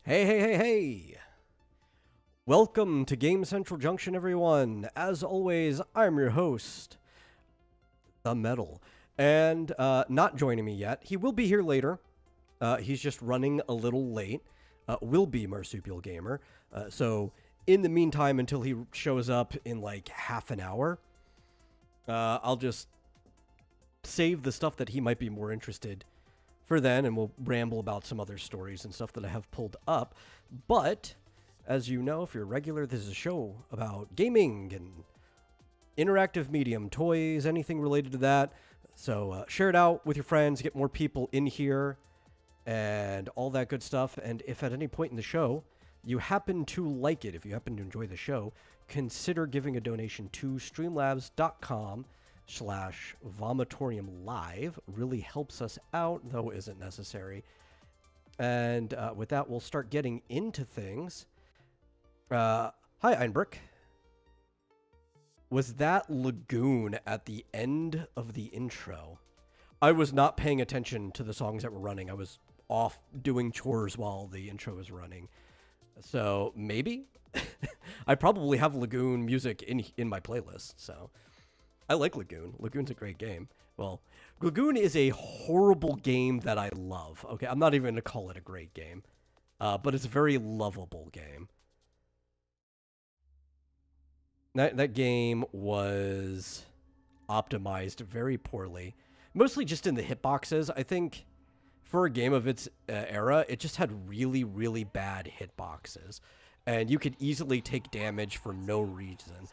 Hey, hey, hey, hey! Welcome to Game Central Junction, everyone. As always, I'm your host, the Metal. And not joining me yet. He will be here later. He's just running a little late. Will be Marsupial Gamer. So in the meantime, until he shows up in like half an hour, I'll just save the stuff that he might be more interested for then, and we'll ramble about some other stories and stuff that I have pulled up. But as you know, if you're a regular, this is a show about gaming and interactive medium, toys, anything related to that. So share it out with your friends, get more people in here, and all that good stuff. And if at any point in the show you happen to like it, if you happen to enjoy the show, consider giving a donation to streamlabs.com/vomitoriumlive. Really helps us out, though isn't necessary. And with that, we'll start getting into things. Hi, Einbrick. Was that Lagoon at the end of the intro? I was not paying attention to the songs that were running. I was off doing chores while the intro was running. So maybe? I probably have Lagoon music in my playlist, so I like Lagoon. Lagoon's a great game. Well, Lagoon is a horrible game that I love. Okay, I'm not even going to call it a great game, but it's a very lovable game. That game was optimized very poorly, mostly just in the hitboxes. I think for a game of its era, it just had really, really bad hitboxes, and you could easily take damage for no reason.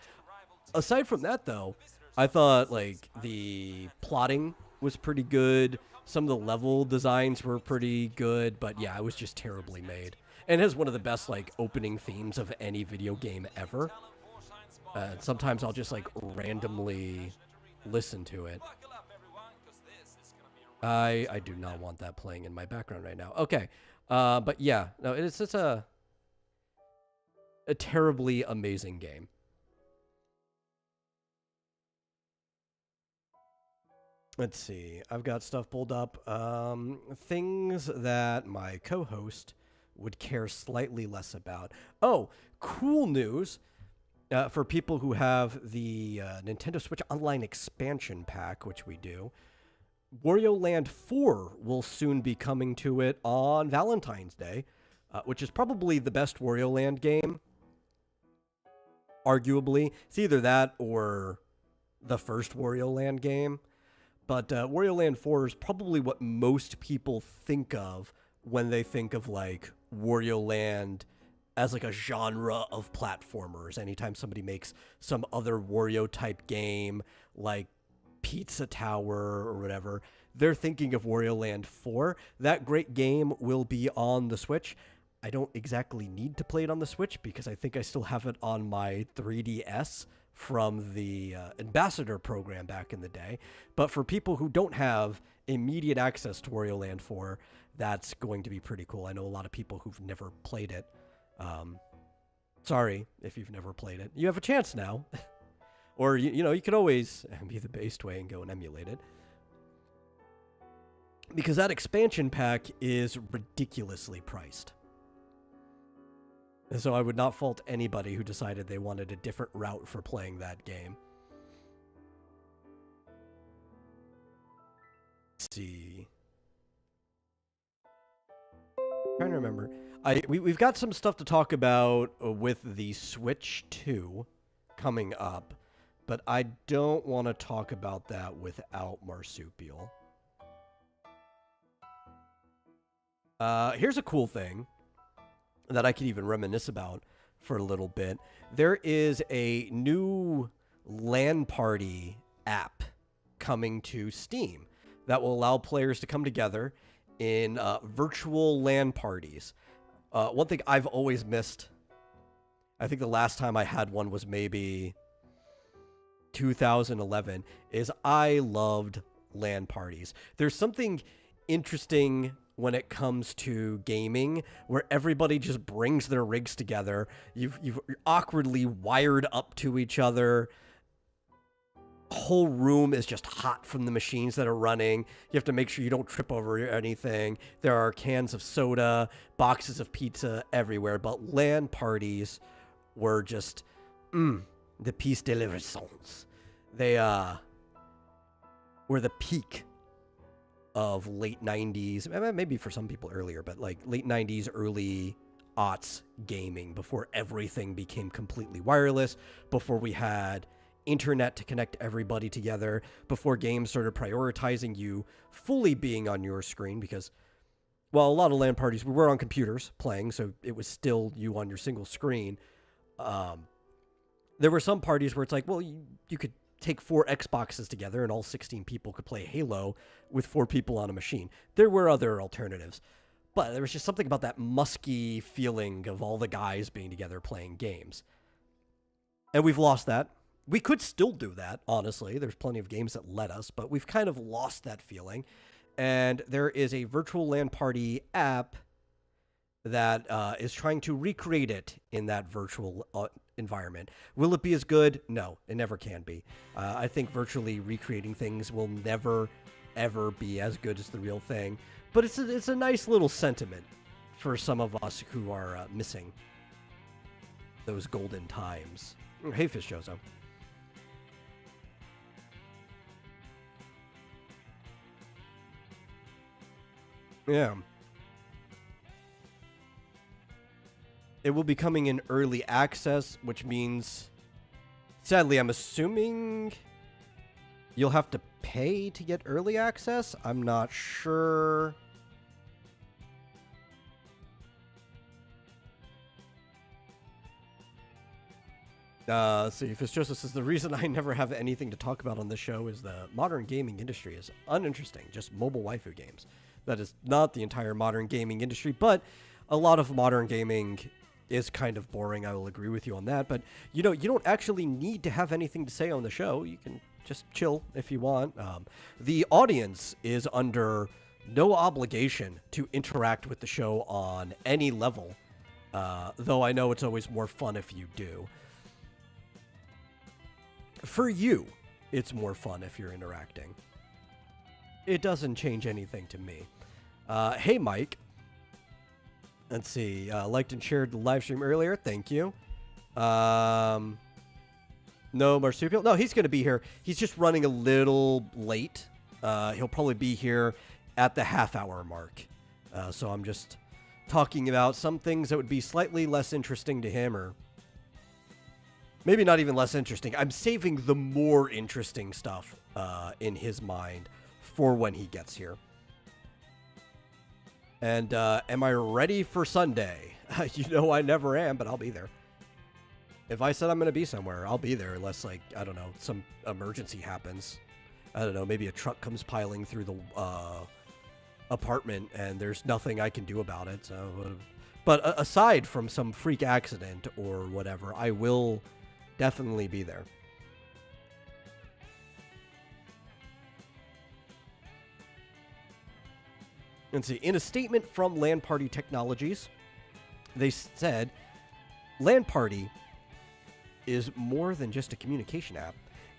Aside from that, though, I thought like the plotting was pretty good. Some of the level designs were pretty good, but yeah, it was just terribly made. And it has one of the best like opening themes of any video game ever. Sometimes I'll just like randomly listen to it. I do not want that playing in my background right now. Okay, but yeah, no, it's just a terribly amazing game. Let's see. I've got stuff pulled up. Things that my co-host would care slightly less about. Oh, cool news. For people who have the Nintendo Switch Online expansion pack, which we do, Wario Land 4 will soon be coming to it on Valentine's Day, which is probably the best Wario Land game, arguably. It's either that or the first Wario Land game, but Wario Land 4 is probably what most people think of when they think of, like, Wario Land as like a genre of platformers. Anytime somebody makes some other Wario type game like Pizza Tower or whatever, they're thinking of Wario Land 4. That great game will be on the Switch. I don't exactly need to play it on the Switch because I think I still have it on my 3DS from the Ambassador program back in the day. But for people who don't have immediate access to Wario Land 4, that's going to be pretty cool. I know a lot of people who've never played it. Sorry if you've never played it. You have a chance now. Or, you know, you could always be the based way and go and emulate it. Because that expansion pack is ridiculously priced. And so I would not fault anybody who decided they wanted a different route for playing that game. Let's see. I'm trying to remember. We've got some stuff to talk about with the Switch 2 coming up, but I don't want to talk about that without Marsupial. Here's a cool thing that I could even reminisce about for a little bit. There is a new LAN party app coming to Steam that will allow players to come together in virtual LAN parties. One thing I've always missed, I think the last time I had one was maybe 2011, is I loved LAN parties. There's something interesting when it comes to gaming where everybody just brings their rigs together. You're awkwardly wired up to each other. whole room is just hot from the machines that are running. You have to make sure you don't trip over anything. There are cans of soda, boxes of pizza everywhere. But LAN parties were just, the piece de la resistance. They were the peak of late 90s, maybe for some people earlier, but like late 90s, early aughts gaming, before everything became completely wireless, before we had internet to connect everybody together, before games started prioritizing you fully being on your screen, because, well, a lot of LAN parties, we were on computers playing, so it was still you on your single screen. There were some parties where it's like, well, you could take 4 Xboxes together and all 16 people could play Halo with 4 people on a machine. There were other alternatives, but there was just something about that musky feeling of all the guys being together playing games. And we've lost that. We could still do that, honestly. There's plenty of games that let us, but we've kind of lost that feeling. And there is a virtual LAN party app that is trying to recreate it in that virtual environment. Will it be as good? No, it never can be. I think virtually recreating things will never, ever be as good as the real thing. But it's a nice little sentiment for some of us who are missing those golden times. Hey, Fish Jozo. Yeah. It will be coming in early access, which means, sadly, I'm assuming you'll have to pay to get early access. I'm not sure. Let's see. Fish Joseph says, the reason I never have anything to talk about on this show is the modern gaming industry is uninteresting. Just mobile waifu games. That is not the entire modern gaming industry, but a lot of modern gaming is kind of boring. I will agree with you on that. But, you know, you don't actually need to have anything to say on the show. You can just chill if you want. The audience is under no obligation to interact with the show on any level, though I know it's always more fun if you do. For you, it's more fun if you're interacting. It doesn't change anything to me. Hey, Mike. Let's see. Liked and shared the live stream earlier. Thank you. No Marsupial. No, he's going to be here. He's just running a little late. He'll probably be here at the half-hour mark. So I'm just talking about some things that would be slightly less interesting to him, or maybe not even less interesting. I'm saving the more interesting stuff in his mind for when he gets here. And am I ready for Sunday? You know I never am, but I'll be there. If I said I'm going to be somewhere, I'll be there unless, like, I don't know, some emergency happens. I don't know, maybe a truck comes piling through the apartment and there's nothing I can do about it. So, but aside from some freak accident or whatever, I will definitely be there. Let's see. In a statement from LAN Party Technologies, they said, LAN Party is more than just a communication app.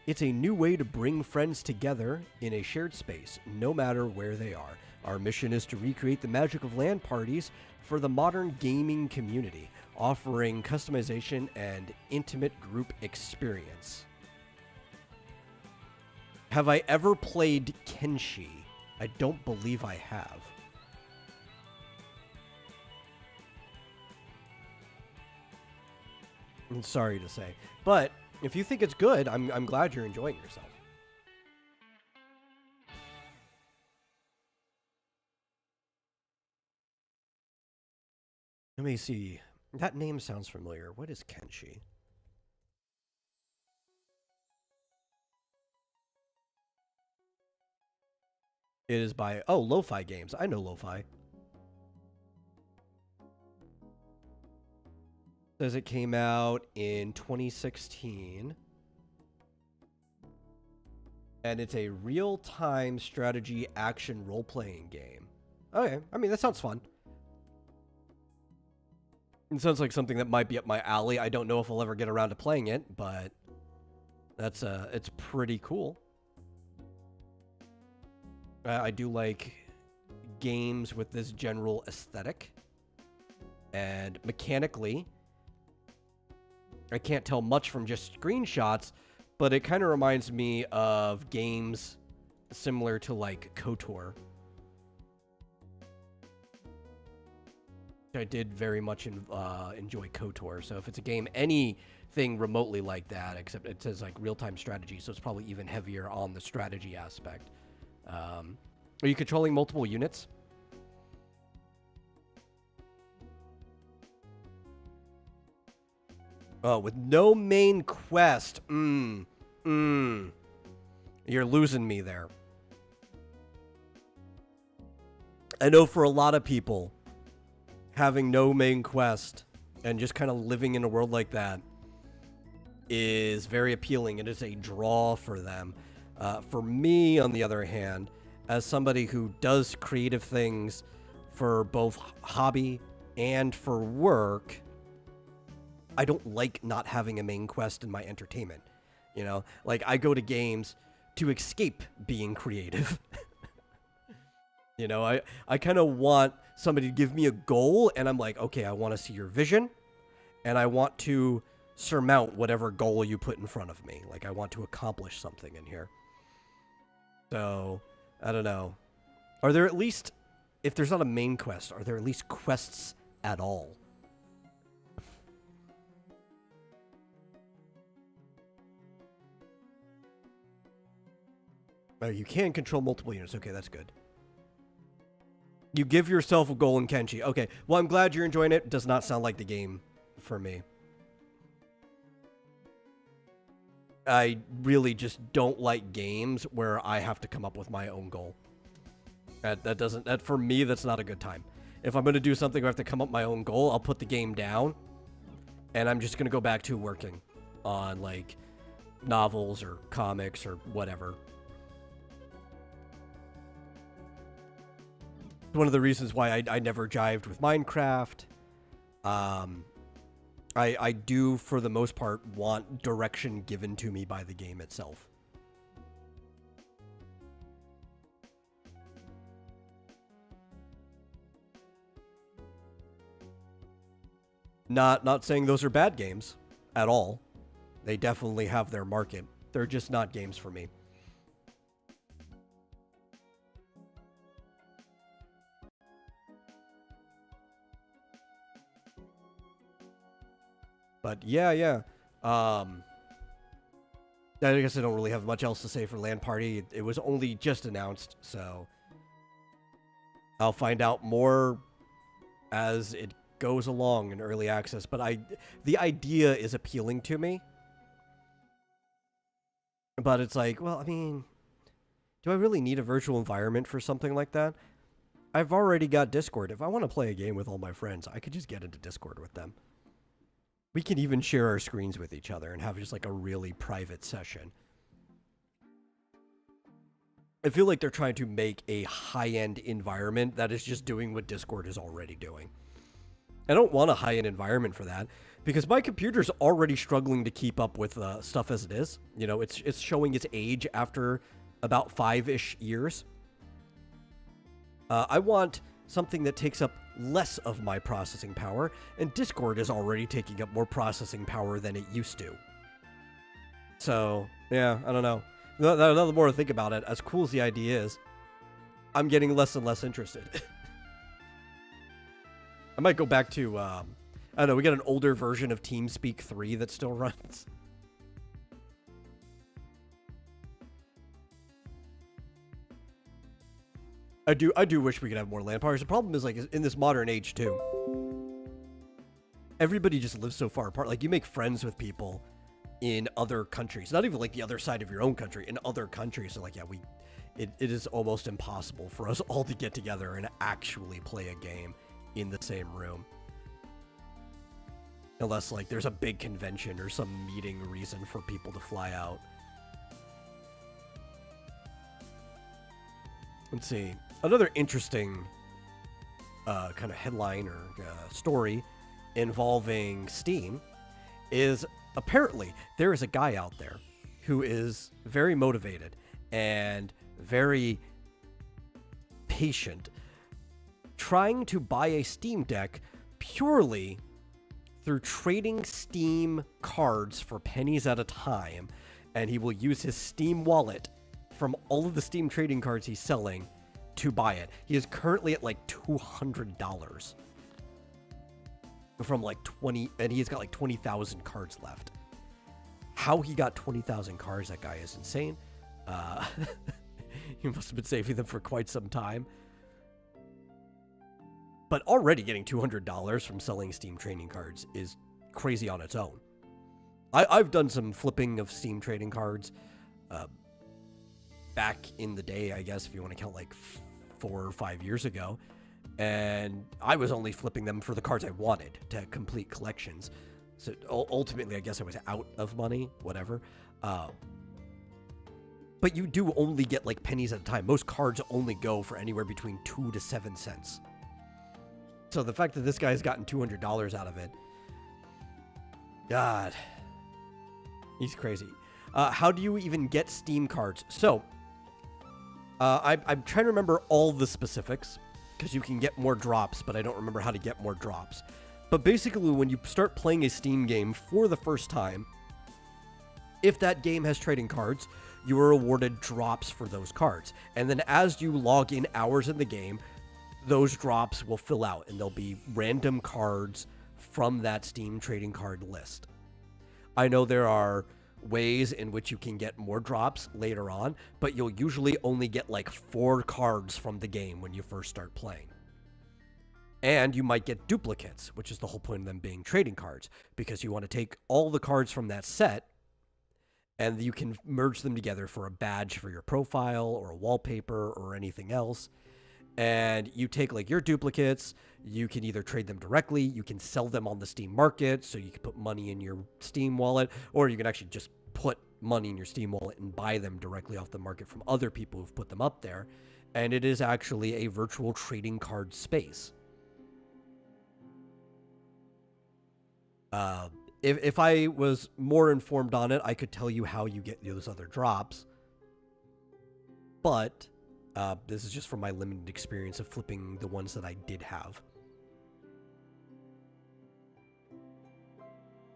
It's a new way to bring friends together in a shared space, no matter where they are. Our mission is to recreate the magic of LAN parties for the modern gaming community, offering customization and intimate group experience. Have I ever played Kenshi? I don't believe I have. I'm sorry to say. But if you think it's good, I'm glad you're enjoying yourself. Let me see. That name sounds familiar. What is Kenshi? It is by... Oh, Lo-Fi Games. I know Lo-Fi. Says it came out in 2016. And it's a real-time strategy action role-playing game. Okay, I mean, that sounds fun. It sounds like something that might be up my alley. I don't know if I'll ever get around to playing it, but It's pretty cool. I do like games with this general aesthetic. And mechanically, I can't tell much from just screenshots, but it kind of reminds me of games similar to like KOTOR. I did very much enjoy KOTOR, so if it's a game, anything remotely like that, except it says like real-time strategy, so it's probably even heavier on the strategy aspect. Are you controlling multiple units? Oh, with no main quest. You're losing me there. I know for a lot of people, having no main quest and just kind of living in a world like that is very appealing. It is a draw for them. For me, on the other hand, as somebody who does creative things for both hobby and for work, I don't like not having a main quest in my entertainment. You know, like I go to games to escape being creative. You know, I kind of want somebody to give me a goal, and I'm like, okay, I want to see your vision, and I want to surmount whatever goal you put in front of me. Like, I want to accomplish something in here. So, I don't know. Are there at least, if there's not a main quest, are there at least quests at all? Oh, you can control multiple units. Okay, that's good. You give yourself a goal in Kenshi. Okay, well, I'm glad you're enjoying it. Does not sound like the game for me. I really just don't like games where I have to come up with my own goal. That for me, that's not a good time. If I'm going to do something where I have to come up with my own goal, I'll put the game down, and I'm just going to go back to working on, like, novels or comics or whatever. One of the reasons why I never jived with Minecraft. I do, for the most part, want direction given to me by the game itself. Not saying those are bad games at all. They definitely have their market. They're just not games for me. But yeah. I guess I don't really have much else to say for LAN Party. It was only just announced, so I'll find out more as it goes along in early access. But the idea is appealing to me. But it's like, well, I mean, do I really need a virtual environment for something like that? I've already got Discord. If I want to play a game with all my friends, I could just get into Discord with them. We can even share our screens with each other and have just like a really private session. I feel like they're trying to make a high-end environment that is just doing what Discord is already doing. I don't want a high-end environment for that because my computer's already struggling to keep up with stuff as it is. You know, it's showing its age after about 5-ish years. I want something that takes up less of my processing power, and Discord is already taking up more processing power than it used to. So, yeah, I don't know. The more I think about it, as cool as the idea is, I'm getting less and less interested. I might go back to, I don't know, we got an older version of TeamSpeak 3 that still runs. I do wish we could have more LAN parties. The problem is, like, in this modern age, too, everybody just lives so far apart. Like, you make friends with people in other countries. Not even, like, the other side of your own country. In other countries. So, like, yeah, it is almost impossible for us all to get together and actually play a game in the same room. Unless, like, there's a big convention or some meeting reason for people to fly out. Let's see. Another interesting kind of headline or story involving Steam is apparently there is a guy out there who is very motivated and very patient, trying to buy a Steam Deck purely through trading Steam cards for pennies at a time, and he will use his Steam wallet from all of the Steam trading cards he's selling to buy it. He is currently at like $200 from like 20, and he's got like 20,000 cards left. How he got 20,000 cards, that guy is insane. He must have been saving them for quite some time. But already getting $200 from selling Steam trading cards is crazy on its own. I've done some flipping of Steam trading cards back in the day, I guess, if you want to count like 4 or 5 years ago. And I was only flipping them for the cards I wanted to complete collections. So ultimately, I guess I was out of money, whatever. But you do only get like pennies at a time. Most cards only go for anywhere between 2 to 7 cents. So the fact that this guy's gotten $200 out of it, God, he's crazy. How do you even get Steam cards? So I'm trying to remember all the specifics because you can get more drops, but I don't remember how to get more drops. But basically, when you start playing a Steam game for the first time, if that game has trading cards, you are awarded drops for those cards. And then as you log in hours in the game, those drops will fill out, and there'll be random cards from that Steam trading card list. I know there are ways in which you can get more drops later on, but you'll usually only get like 4 cards from the game when you first start playing. And you might get duplicates, which is the whole point of them being trading cards, because you want to take all the cards from that set and you can merge them together for a badge for your profile or a wallpaper or anything else. And you take like your duplicates, you can either trade them directly, you can sell them on the Steam market, so you can put money in your Steam wallet, or you can actually just put money in your Steam wallet and buy them directly off the market from other people who've put them up there. And it is actually a virtual trading card space. If I was more informed on it, I could tell you how you get those other drops. But this is just from my limited experience of flipping the ones that I did have.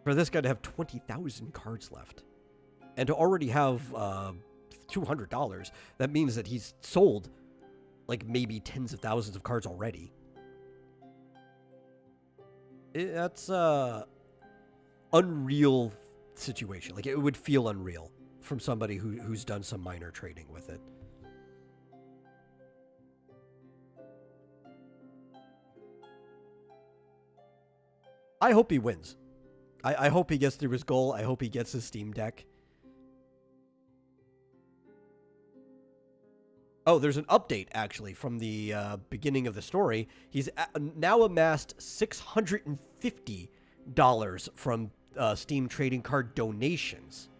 For this guy to have 20,000 cards left and to already have $200, that means that he's sold like maybe tens of thousands of cards already. That's unreal situation. Like, it would feel unreal from somebody who's done some minor trading with it. I hope he wins. I hope he gets through his goal. I hope he gets his Steam Deck. Oh, there's an update, actually, from the beginning of the story. He's now amassed $650 from Steam trading card donations.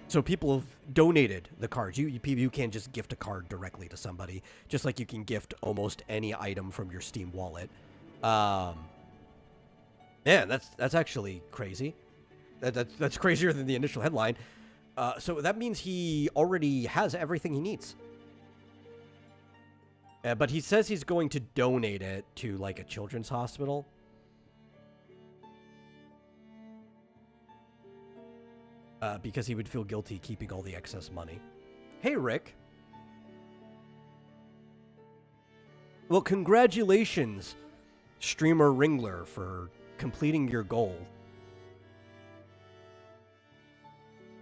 So people have donated the cards. You can't just gift a card directly to somebody, just like you can gift almost any item from your Steam wallet. Man, that's actually crazy. That's crazier than the initial headline. So that means he already has everything he needs. But he says he's going to donate it to, like, a children's hospital. Because he would feel guilty keeping all the excess money. Hey, Rick. Well, congratulations, streamer Ringler, for completing your goal.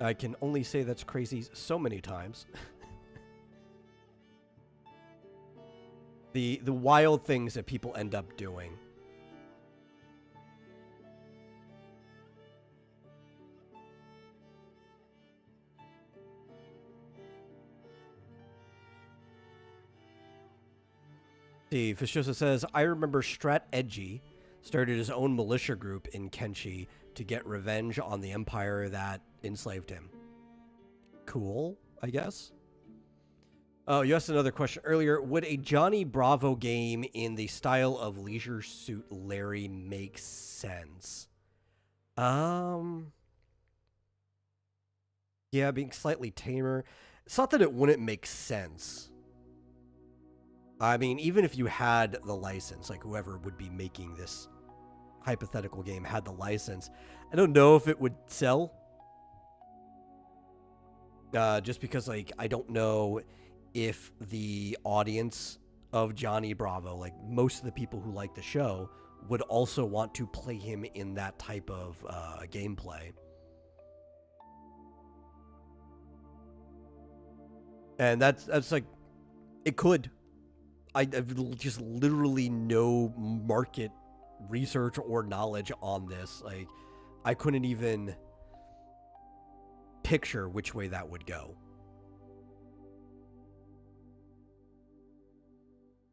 I can only say that's crazy so many times. The wild things that people end up doing. See, Fischosa says, I remember Strat Edgy started his own militia group in Kenshi to get revenge on the empire that enslaved him. Cool, I guess. Oh, you asked another question earlier. Would a Johnny Bravo game in the style of Leisure Suit Larry make sense? Yeah, being slightly tamer. It's not that it wouldn't make sense. I mean, even if you had the license, like whoever would be making this hypothetical game had the license, I don't know if it would sell. Just because, like, I don't know if the audience of Johnny Bravo, like most of the people who like the show, would also want to play him in that type of gameplay. And that's like, it could. I've just literally no market research or knowledge on this. Like, I couldn't even picture which way that would go.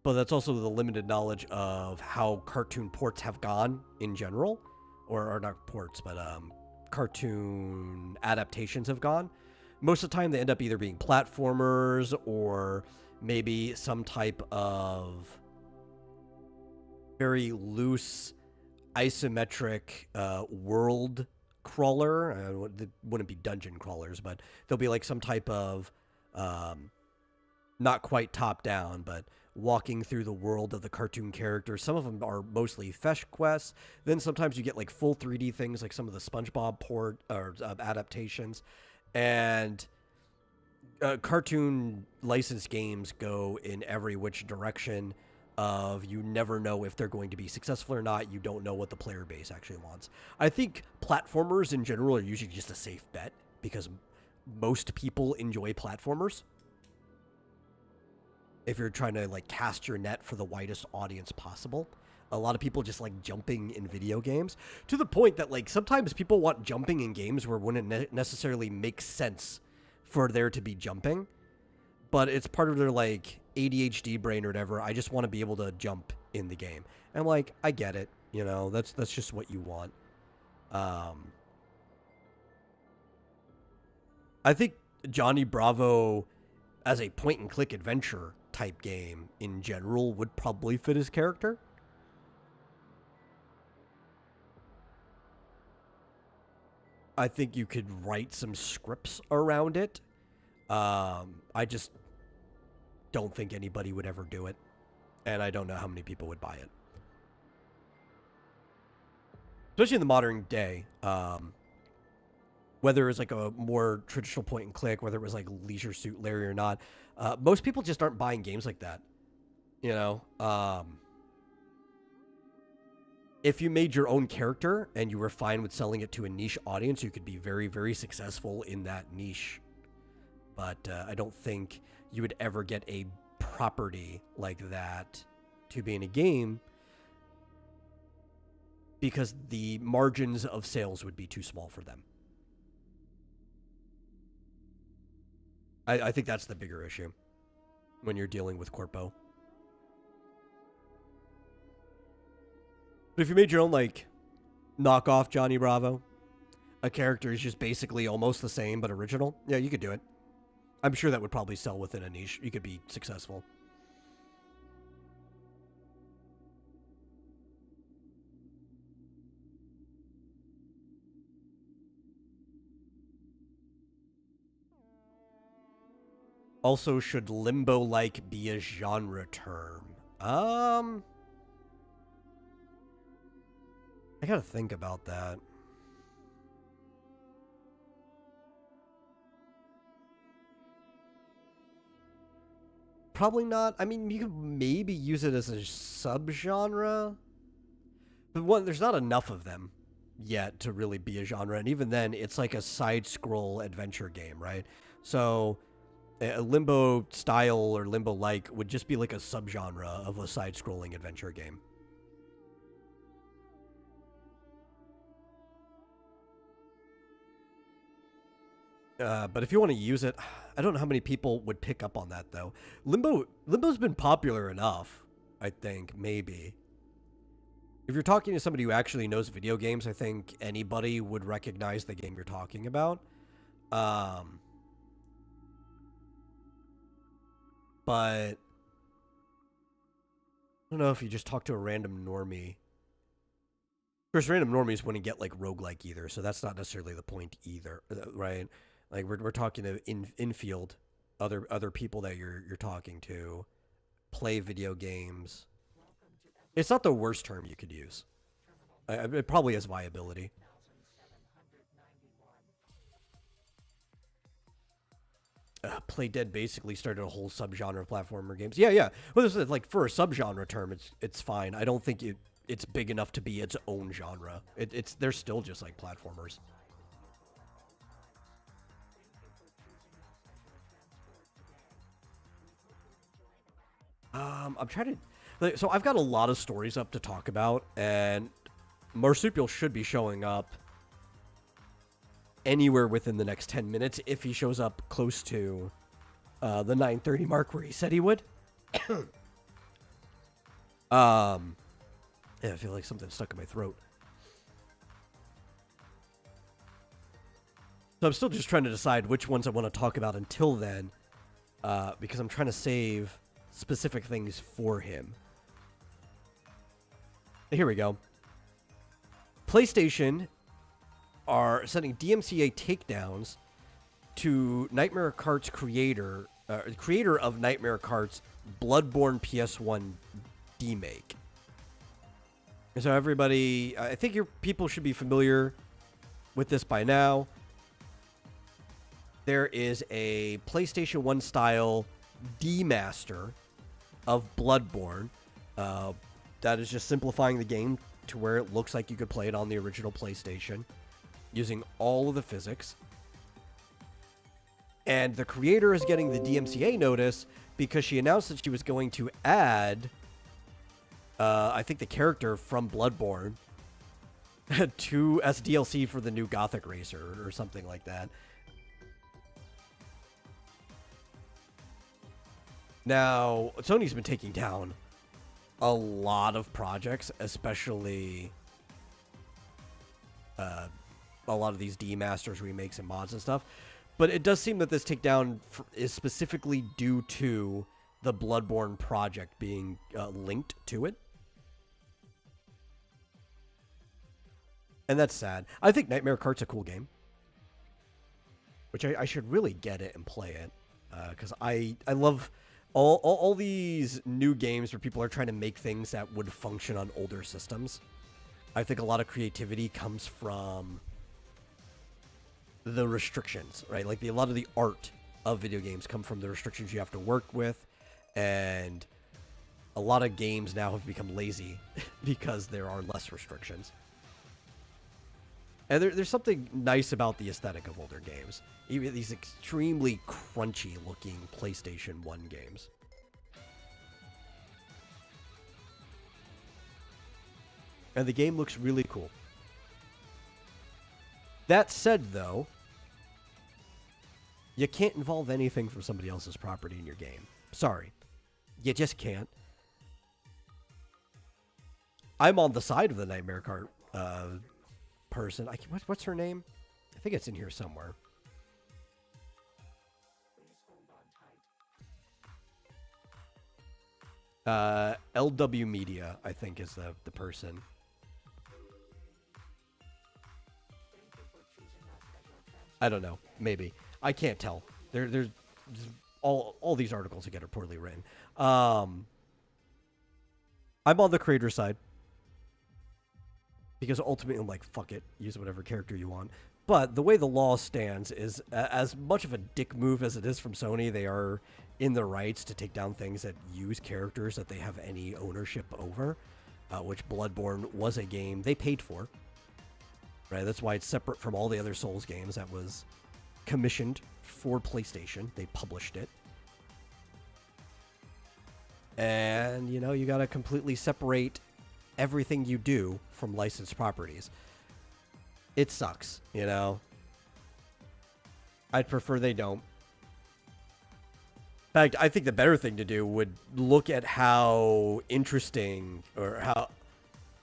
But that's also the limited knowledge of how cartoon ports have gone in general, or not ports, but cartoon adaptations have gone. Most of the time, they end up either being platformers or maybe some type of very loose isometric world crawler. It wouldn't be dungeon crawlers, but there'll be like some type of not quite top down, but walking through the world of the cartoon characters. Some of them are mostly fetch quests. Then sometimes you get like full 3D things, like some of the SpongeBob port or adaptations. And cartoon licensed games go in every which direction of you never know if they're going to be successful or not. You don't know what the player base actually wants. I think platformers in general are usually just a safe bet because most people enjoy platformers. If you're trying to like cast your net for the widest audience possible. A lot of people just like jumping in video games to the point that like sometimes people want jumping in games where it wouldn't necessarily make sense for there to be jumping, but it's part of their like ADHD brain or whatever. I just want to be able to jump in the game. And like, I get it, you know, that's just what you want. I think Johnny Bravo as a point and click adventure type game in general would probably fit his character. I think you could write some scripts around it. I just don't think anybody would ever do it. And I don't know how many people would buy it. Especially in the modern day. Whether it's like a more traditional point and click, whether it was like Leisure Suit Larry or not, most people just aren't buying games like that. You know? If you made your own character and you were fine with selling it to a niche audience, you could be very, very successful in that niche. But I don't think you would ever get a property like that to be in a game because the margins of sales would be too small for them. I think that's the bigger issue when you're dealing with Corpo. But if you made your own, like, knockoff Johnny Bravo, a character is just basically almost the same but original, yeah, you could do it. I'm sure that would probably sell within a niche. You could be successful. Also, should limbo-like be a genre term? I gotta think about that. Probably not. I mean, you could maybe use it as a subgenre. But one, there's not enough of them yet to really be a genre. And even then, it's like a side-scroll adventure game, right? So a limbo style or limbo-like would just be like a subgenre of a side-scrolling adventure game. But if you want to use it, I don't know how many people would pick up on that though. Limbo's been popular enough, I think, maybe. If you're talking to somebody who actually knows video games, I think anybody would recognize the game you're talking about. But I don't know if you just talk to a random normie. Of course, random normies wouldn't get like roguelike either, so that's not necessarily the point either, right? Like we're talking to infield, other people that you're talking to, play video games. It's not the worst term you could use. It probably has viability. Play Dead basically started a whole subgenre of platformer games. Yeah, yeah. Well, this is like for a subgenre term, it's fine. I don't think it's big enough to be its own genre. It's they're still just like platformers. I'm trying to. So I've got a lot of stories up to talk about, and Marsupial should be showing up anywhere within the next 10 minutes if he shows up close to the 9:30 mark where he said he would. Yeah, I feel like something stuck in my throat. So I'm still just trying to decide which ones I want to talk about until then, because I'm trying to save specific things for him. Here we go. PlayStation are sending DMCA takedowns to Nightmare Kart's creator of Nightmare Kart's Bloodborne PS1 demake. So everybody, I think people should be familiar with this by now. There is a PlayStation 1 style demaster of Bloodborne that is just simplifying the game to where it looks like you could play it on the original PlayStation using all of the physics. And the creator is getting the DMCA notice because she announced that she was going to add, I think, the character from Bloodborne to as DLC for the new Gothic Racer or something like that. Now, Sony's been taking down a lot of projects, especially a lot of these demasters, remakes, and mods and stuff. But it does seem that this takedown is specifically due to the Bloodborne project being linked to it. And that's sad. I think Nightmare Kart's a cool game, which I should really get it and play it, because I love all these new games where people are trying to make things that would function on older systems. I think a lot of creativity comes from the restrictions, right? Like a lot of the art of video games come from the restrictions you have to work with, and a lot of games now have become lazy because there are less restrictions. And there's something nice about the aesthetic of older games. Even these extremely crunchy looking PlayStation 1 games. And the game looks really cool. That said, though, you can't involve anything from somebody else's property in your game. Sorry. You just can't. I'm on the side of the Nightmare Kart person. What's her name? I think it's in here somewhere. LW Media, I think, is the person. I don't know. Maybe. I can't tell. There's all these articles again are poorly written. I'm on the creator side, because ultimately I'm like, fuck it, use whatever character you want. But the way the law stands is, as much of a dick move as it is from Sony, they are in the rights to take down things that use characters that they have any ownership over, which Bloodborne was a game they paid for. Right, that's why it's separate from all the other Souls games that was commissioned for PlayStation. They published it. And, you know, you got to completely separate everything you do from licensed properties. It sucks, you know. I'd prefer they don't. In fact, I think the better thing to do would look at how interesting or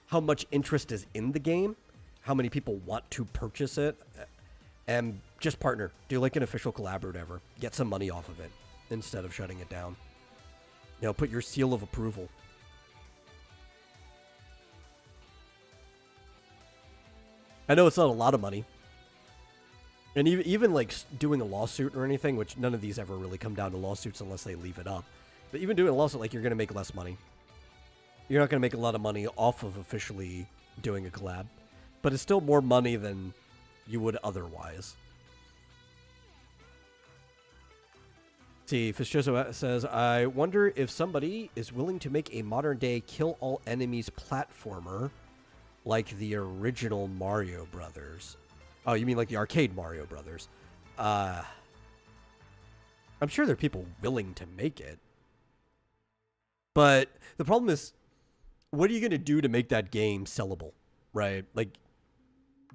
how much interest is in the game, how many people want to purchase it, and just partner. Do like an official collab or whatever. Get some money off of it instead of shutting it down. You know, put your seal of approval. I know it's not a lot of money, And even like doing a lawsuit or anything, which none of these ever really come down to lawsuits unless they leave it up. But even doing a lawsuit, like, you're going to make less money. You're not going to make a lot of money off of officially doing a collab. But it's still more money than you would otherwise. See, Fischoso says, I wonder if somebody is willing to make a modern-day kill-all-enemies platformer like the original Mario Brothers. Oh, you mean like the arcade Mario Brothers. I'm sure there are people willing to make it. But the problem is, what are you going to do to make that game sellable, right? Like,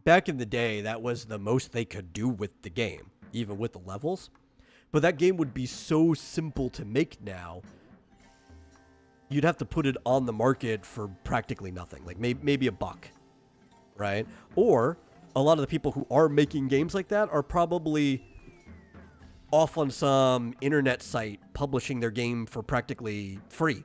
back in the day, that was the most they could do with the game, even with the levels. But that game would be so simple to make now, you'd have to put it on the market for practically nothing, like maybe $1, right? Or a lot of the people who are making games like that are probably off on some internet site publishing their game for practically free,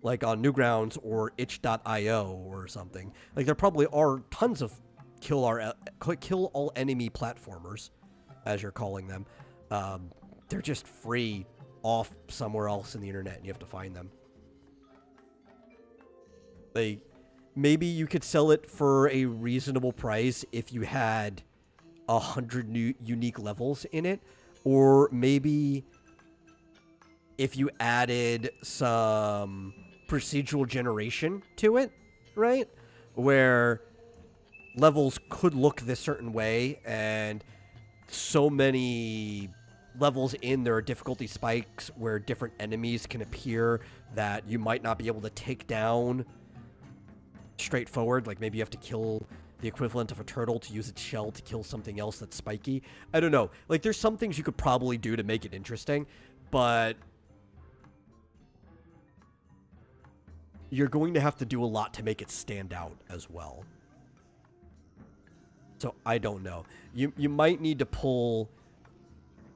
like on Newgrounds or itch.io or something. Like, there probably are tons of kill all enemy platformers, as you're calling them. They're just free off somewhere else in the internet, and you have to find them. Like, maybe you could sell it for a reasonable price if you had 100 new unique levels in it, or maybe if you added some procedural generation to it, right? Where levels could look this certain way, and so many levels in, there are difficulty spikes where different enemies can appear that you might not be able to take down straightforward. Like, maybe you have to kill the equivalent of a turtle to use its shell to kill something else that's spiky. I don't know. Like, there's some things you could probably do to make it interesting, but you're going to have to do a lot to make it stand out as well. So I don't know. You might need to pull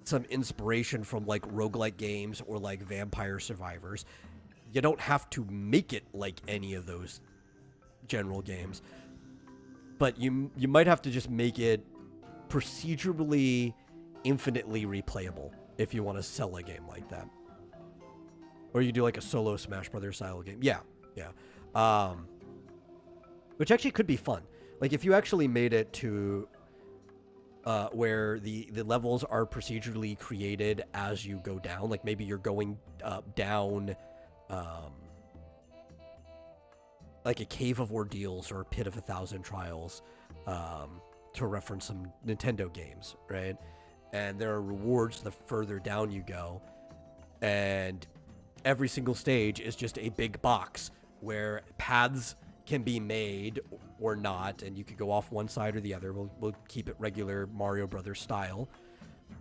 some inspiration from like roguelike games or like Vampire Survivors. You don't have to make it like any of those general games, but you might have to just make it procedurally infinitely replayable if you want to sell a game like that. Or you do like a solo Smash Brothers style game. Yeah. Which actually could be fun. Like, if you actually made it to where the levels are procedurally created as you go down. Like, maybe you're going down like a Cave of Ordeals or a Pit of 1,000 Trials, to reference some Nintendo games, right? And there are rewards the further down you go, and every single stage is just a big box where paths can be made or not, and you could go off one side or the other. We'll keep it regular Mario Brothers style,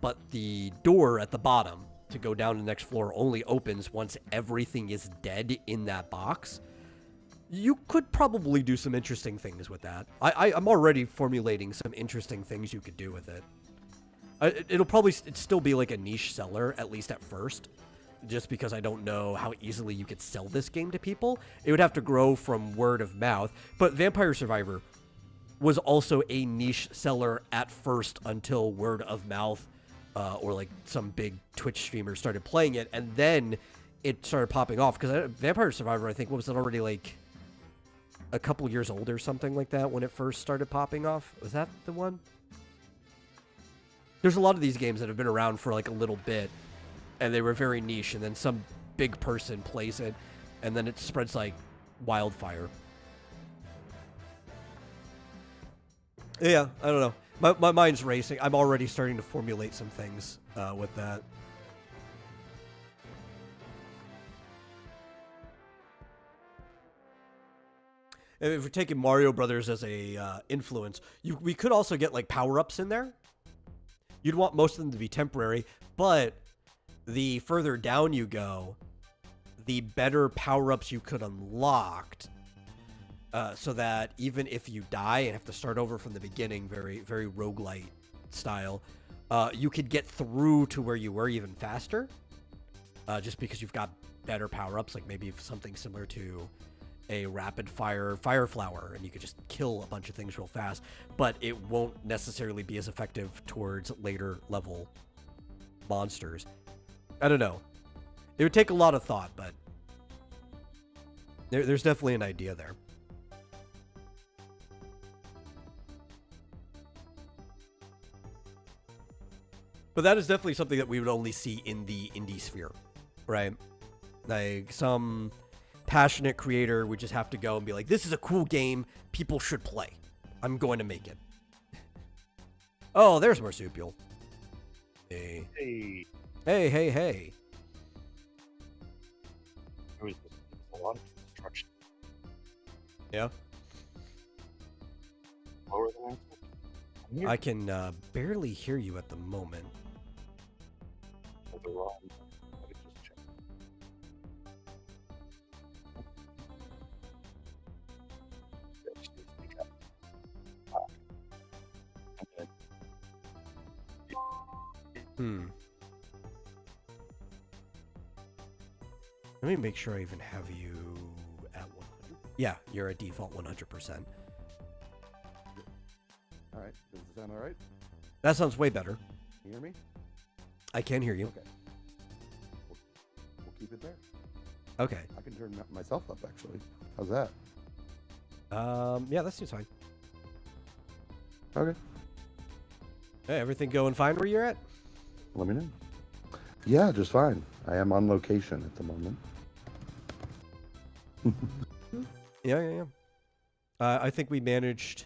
but the door at the bottom to go down to the next floor only opens once everything is dead in that box. You could probably do some interesting things with that. I'm already formulating some interesting things you could do with it. It'll probably still be like a niche seller, at least at first, just because I don't know how easily you could sell this game to people. It would have to grow from word of mouth. But Vampire Survivor was also a niche seller at first until word of mouth or like some big Twitch streamer started playing it, and then it started popping off. Because Vampire Survivor, I think, what was it, already like a couple years old or something like that when it first started popping off? Was that the one? There's a lot of these games that have been around for like a little bit, and they were very niche, and then some big person plays it, and then it spreads like wildfire. Yeah, I don't know. My mind's racing. I'm already starting to formulate some things with that. And if we're taking Mario Brothers as a influence, we could also get like power-ups in there. You'd want most of them to be temporary, but the further down you go, the better power-ups you could unlock, so that even if you die and have to start over from the beginning, very, very roguelite style, you could get through to where you were even faster, just because you've got better power-ups, like maybe something similar to a rapid fire flower, and you could just kill a bunch of things real fast, but it won't necessarily be as effective towards later level monsters. I don't know. It would take a lot of thought, but there's definitely an idea there. But that is definitely something that we would only see in the indie sphere, right? Like some passionate creator would just have to go and be like, this is a cool game, people should play. I'm going to make it. Oh, there's Marsupial. Hey. Hey. Hey, hey, hey. There was a lot of construction. Yeah? Lower than I thought. I can barely hear you at the moment. The wrong. Let me just check. Yeah, just need to speak up. Okay. Let me make sure I even have you at 100. Yeah, you're at default 100%. All right. Does it sound all right? That sounds way better. Can you hear me? I can hear you. Okay. We'll keep it there. Okay. I can turn myself up, actually. How's that? Yeah, that seems fine. Okay. Hey, everything going fine where you're at? Let me know. Yeah, just fine. I am on location at the moment. Yeah. I think we managed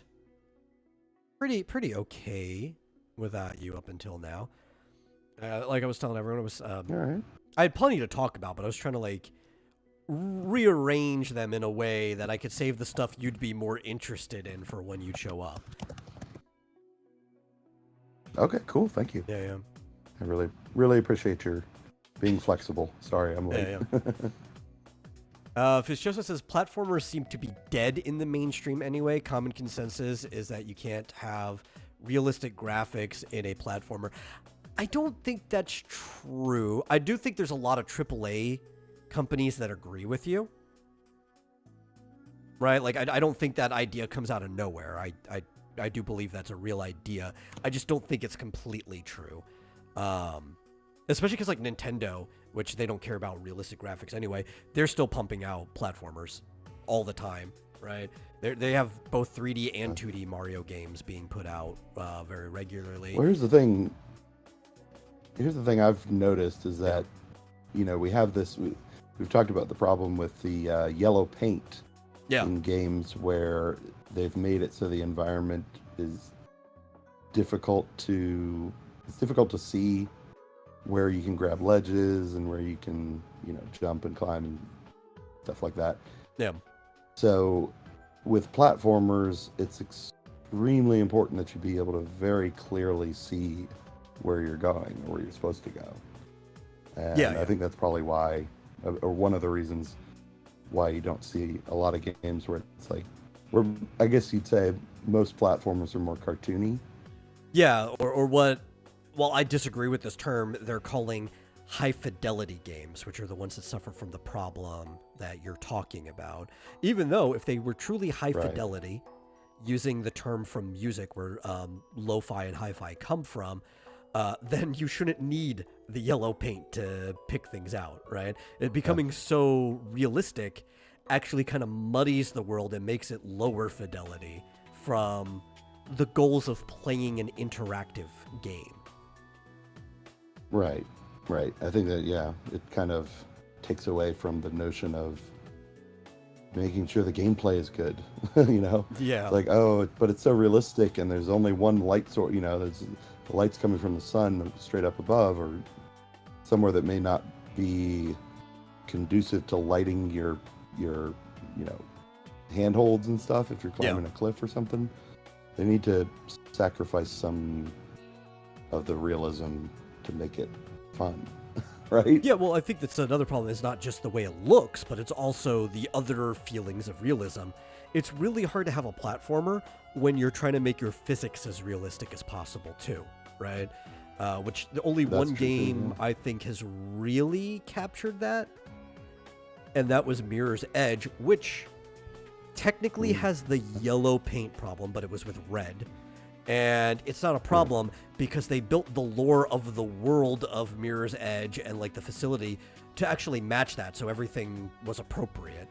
pretty okay without you up until now. Like I was telling everyone, it was All right. I had plenty to talk about, but I was trying to like rearrange them in a way that I could save the stuff you'd be more interested in for when you show up. Okay, cool. Thank you. Yeah. I really appreciate your being flexible. Sorry, I'm late. Yeah. Fitzjoseph says platformers seem to be dead in the mainstream anyway. Common consensus is that you can't have realistic graphics in a platformer. I don't think that's true. I do think there's a lot of AAA companies that agree with you. Right? Like, I don't think that idea comes out of nowhere. I do believe that's a real idea. I just don't think it's completely true. Especially because, like, Nintendo, which they don't care about realistic graphics anyway, they're still pumping out platformers all the time, right? They have both 3D and 2D Mario games being put out very regularly. Well, here's the thing. Here's the thing I've noticed is that, you know, we have this. We've talked about the problem with the yellow paint in games where they've made it so the environment is difficult to see where you can grab ledges and where you can, you know, jump and climb and stuff like that. Yeah. So with platformers, it's extremely important that you be able to very clearly see where you're going or where you're supposed to go. And I think that's probably why, or one of the reasons why you don't see a lot of games where it's like, I guess you'd say most platformers are more cartoony. Yeah, or what, well, I disagree with this term, they're calling high fidelity games, which are the ones that suffer from the problem that you're talking about. Even though if they were truly high fidelity, using the term from music where lo-fi and hi-fi come from, then you shouldn't need the yellow paint to pick things out, right? It becoming so realistic actually kind of muddies the world and makes it lower fidelity from the goals of playing an interactive game. Right. I think that, it kind of takes away from the notion of making sure the gameplay is good, you know? Yeah. It's like, but it's so realistic and there's only one light source, you know, there's the light's coming from the sun straight up above or somewhere that may not be conducive to lighting your you know, handholds and stuff if you're climbing a cliff or something. They need to sacrifice some of the realism to make it fun, right? Yeah, well, I think that's another problem. It's not just the way it looks, but it's also the other feelings of realism. It's really hard to have a platformer when you're trying to make your physics as realistic as possible, too, right? Which the only one game I think has really captured that, and that was Mirror's Edge, which technically has the yellow paint problem, but it was with red. And it's not a problem because they built the lore of the world of Mirror's Edge and like the facility to actually match that, so everything was appropriate.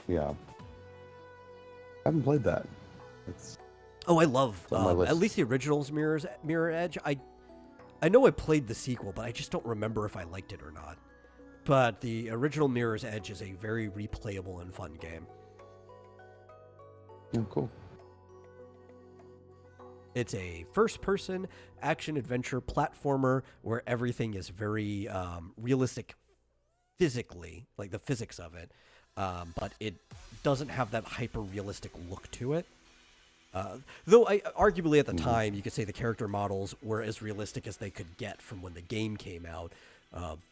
Yeah. I haven't played that. It's Oh, I love on my list. at least the original's Mirror Edge. I know I played the sequel, but I just don't remember if I liked it or not. But the original Mirror's Edge is a very replayable and fun game. Oh, cool. It's a first-person action-adventure platformer where everything is very realistic physically, like the physics of it, but it doesn't have that hyper-realistic look to it. Though, arguably at the time, you could say the character models were as realistic as they could get from when the game came out.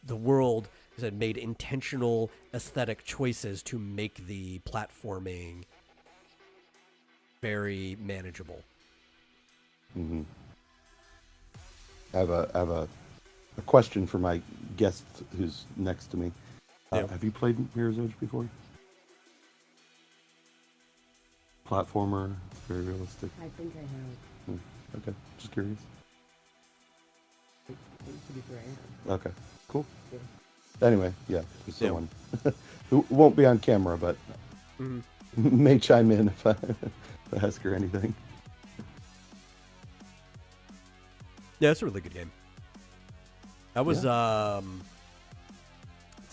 The world had made intentional aesthetic choices to make the platforming very manageable. Mm-hmm. I have a question for my guest who's next to me. Have you played Mirror's Edge before? Platformer, it's very realistic. I think I have. Okay, just curious. To be fair, I have. Okay, cool. Yeah. Anyway, yeah, there's someone who won't be on camera, but may chime in if I ask her anything. Yeah, it's a really good game. That was, is that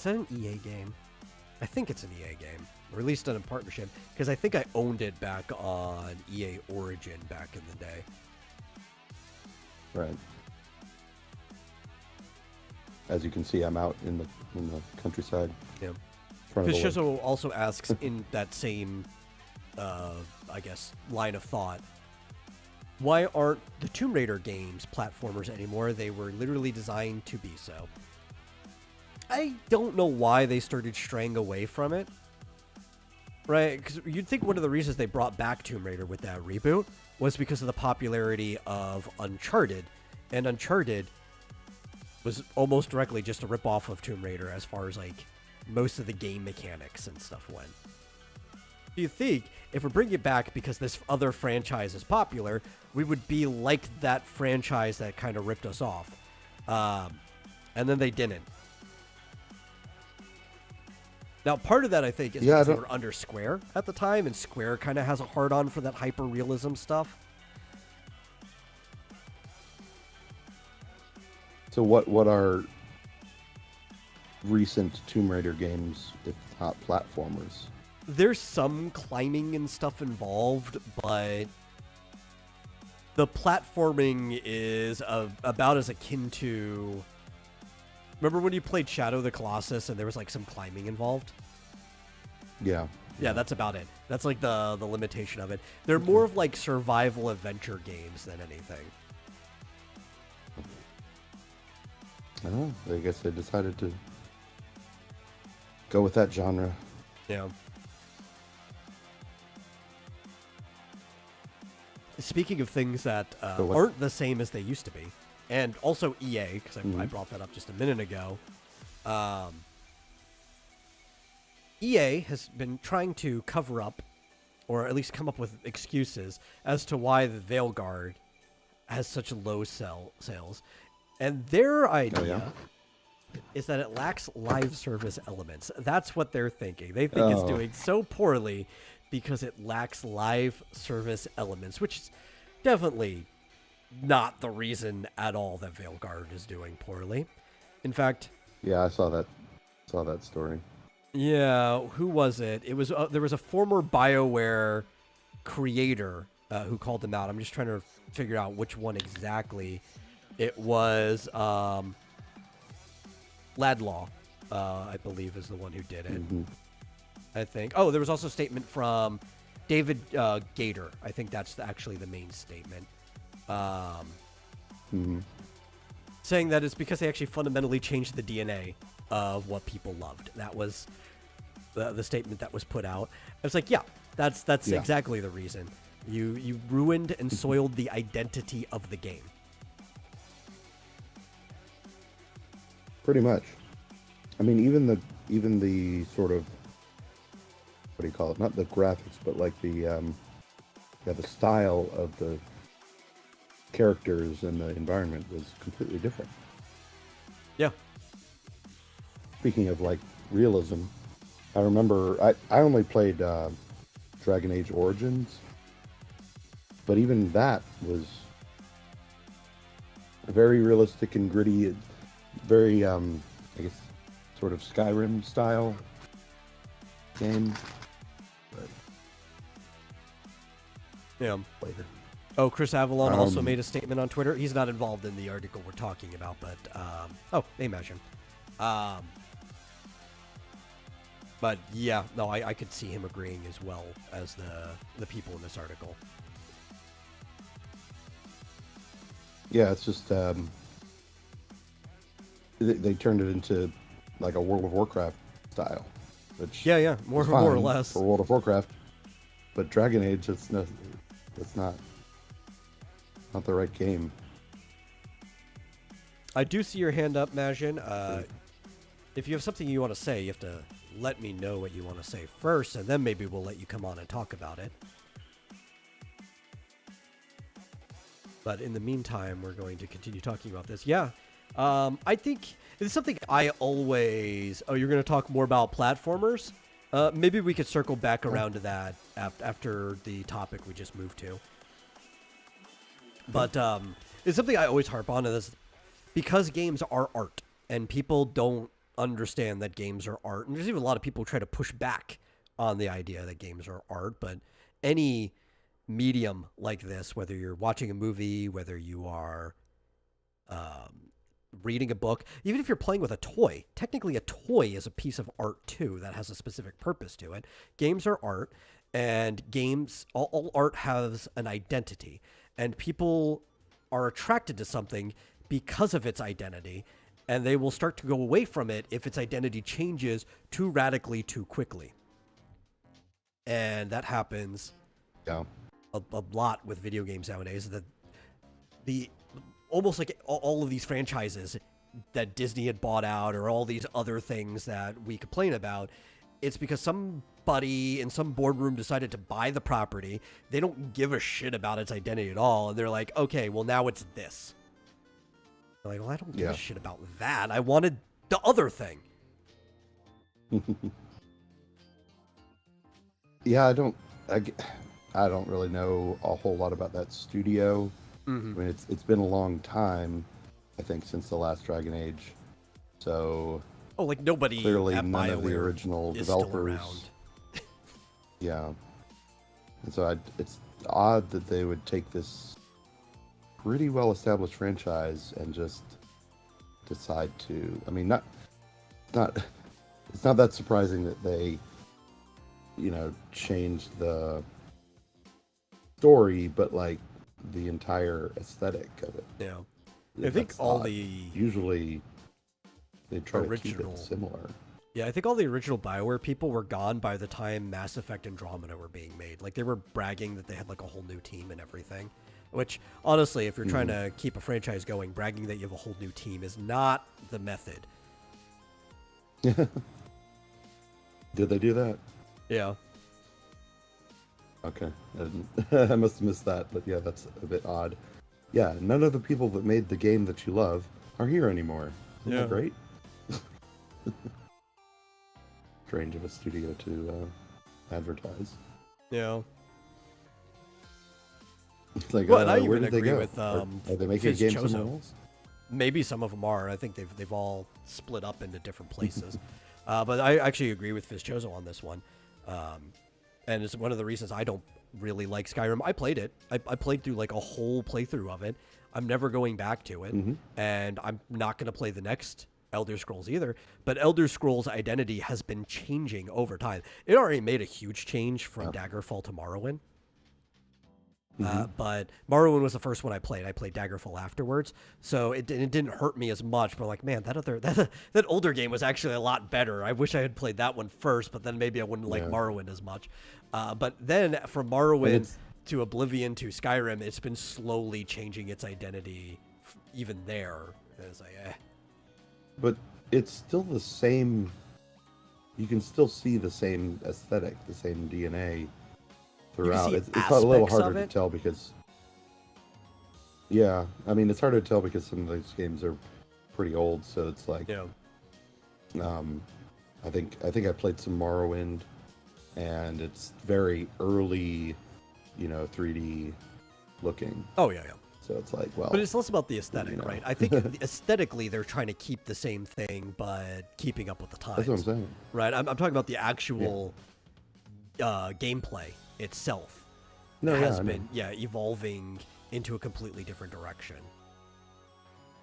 an EA game? I think it's an EA game, or at least in a partnership, because I think I owned it back on EA Origin back in the day. Right. As you can see, I'm out in the countryside. Yeah. Front of the lake. Fishizo also asks in that same, I guess, line of thought, why aren't the Tomb Raider games platformers anymore? They were literally designed to be so. I don't know why they started straying away from it. Right? Because you'd think one of the reasons they brought back Tomb Raider with that reboot was because of the popularity of Uncharted. And Uncharted was almost directly just a ripoff of Tomb Raider as far as, like, most of the game mechanics and stuff went. Do you think if we're bringing it back because this other franchise is popular, we would be like that franchise that kind of ripped us off? And then they didn't. Now, part of that, I think, is because they were under Square at the time, and Square kind of has a hard-on for that hyper-realism stuff. So what are recent Tomb Raider games, if not platformers? There's some climbing and stuff involved, but the platforming is about as akin to... Remember when you played Shadow of the Colossus and there was like some climbing involved? Yeah. Yeah, that's about it. That's like the limitation of it. They're more of like survival adventure games than anything. Oh, I guess they decided to go with that genre. Yeah. Speaking of things that aren't the same as they used to be, and also EA, because I brought that up just a minute ago, EA has been trying to cover up, or at least come up with excuses, as to why the Veilguard has such low sales. And their idea is that it lacks live service elements. That's what they're thinking. They think it's doing so poorly because it lacks live service elements, which is definitely not the reason at all that Veilguard is doing poorly. In fact... Yeah, I saw that story. Yeah, who was it? It was there was a former BioWare creator who called them out. I'm just trying to figure out which one exactly. It was Laidlaw, I believe, is the one who did it. I think. Oh, there was also a statement from David Gator. I think that's actually the main statement. Saying that it's because they actually fundamentally changed the DNA of what people loved. That was the statement that was put out. I was like, yeah, that's exactly the reason. You ruined and soiled the identity of the game. Pretty much. I mean, even the sort of what do you call it? Not the graphics, but like the style of the characters and the environment was completely different. Yeah. Speaking of like realism, I remember I only played Dragon Age Origins, but even that was very realistic and gritty, very I guess sort of Skyrim style game. But Yeah. later. Oh, Chris Avalon also made a statement on Twitter. He's not involved in the article we're talking about, but imagine. But yeah, no, I could see him agreeing as well as the people in this article. Yeah, it's just they turned it into like a World of Warcraft style, which Yeah, more is or fine less. for World of Warcraft, but Dragon Age, it's not the right game. I do see your hand up, Majin. If you have something you want to say, you have to let me know what you want to say first, and then maybe we'll let you come on and talk about it. But in the meantime, we're going to continue talking about this. Yeah, I think it's something I always... Oh, you're going to talk more about platformers? Maybe we could circle back around to that after the topic we just moved to. But it's something I always harp on, and this because games are art, and people don't understand that games are art. And there's even a lot of people who try to push back on the idea that games are art, but any medium like this, whether you're watching a movie, whether you are reading a book, even if you're playing with a toy, technically a toy is a piece of art too that has a specific purpose to it. Games are art, and all art has an identity, and people are attracted to something because of its identity, and they will start to go away from it if its identity changes too radically too quickly. And that happens a lot with video games nowadays. That the almost like all of these franchises that Disney had bought out, or all these other things that we complain about, it's because somebody in some boardroom decided to buy the property. They don't give a shit about its identity at all, and they're like, okay, well, now it's this. They're like, well, I don't give a shit about that. I wanted the other thing. Yeah, I don't really know a whole lot about that studio. Mm-hmm. I mean, it's been a long time, I think, since the last Dragon Age. So like nobody clearly at none of the BioWare original is still developers. around. Yeah, and so it's odd that they would take this pretty well-established franchise and just decide to. I mean, it's not that surprising that they, changed the story, but like the entire aesthetic of it. Yeah, I think all odd. Usually they try to keep it similar. Yeah, I think all the original BioWare people were gone by the time Mass Effect Andromeda were being made. Like, they were bragging that they had like a whole new team and everything. Which, honestly, if you're trying to keep a franchise going, bragging that you have a whole new team is not the method. Did they do that? Yeah. Okay. I must have missed that, but yeah, that's a bit odd. Yeah, none of the people that made the game that you love are here anymore. Isn't that great? Strange of a studio to advertise. Yeah. It's like, well, I where even did they agree go? with Are they making a game somewhere else? Maybe some of them are. I think they've all split up into different places. But I actually agree with Fizchozo on this one. And it's one of the reasons I don't really like Skyrim. I played it. I played through like a whole playthrough of it. I'm never going back to it. And I'm not going to play the next Elder Scrolls either. But Elder Scrolls' identity has been changing over time. It already made a huge change from Daggerfall to Morrowind. But Morrowind was the first one I played. I played Daggerfall afterwards, so it didn't hurt me as much. But like, man, that older game was actually a lot better. I wish I had played that one first, but then maybe I wouldn't like Morrowind as much. But then from Morrowind to Oblivion to Skyrim, it's been slowly changing its identity. Even there, it's like, But it's still the same you can still see the same aesthetic, the same DNA throughout. see It's a little aspects of harder to it. tell because, yeah, I mean, it's harder to tell because some of those games are pretty old. So it's like, Yeah. I think I played some Morrowind, and it's very early, 3D looking. Oh yeah, yeah. So it's like, well, But it's less about the aesthetic, know. right? I think aesthetically they're trying to keep the same thing, but keeping up with the times. that's what I'm saying. Right? I'm talking about the actual gameplay itself. No, has I know. been evolving into a completely different direction.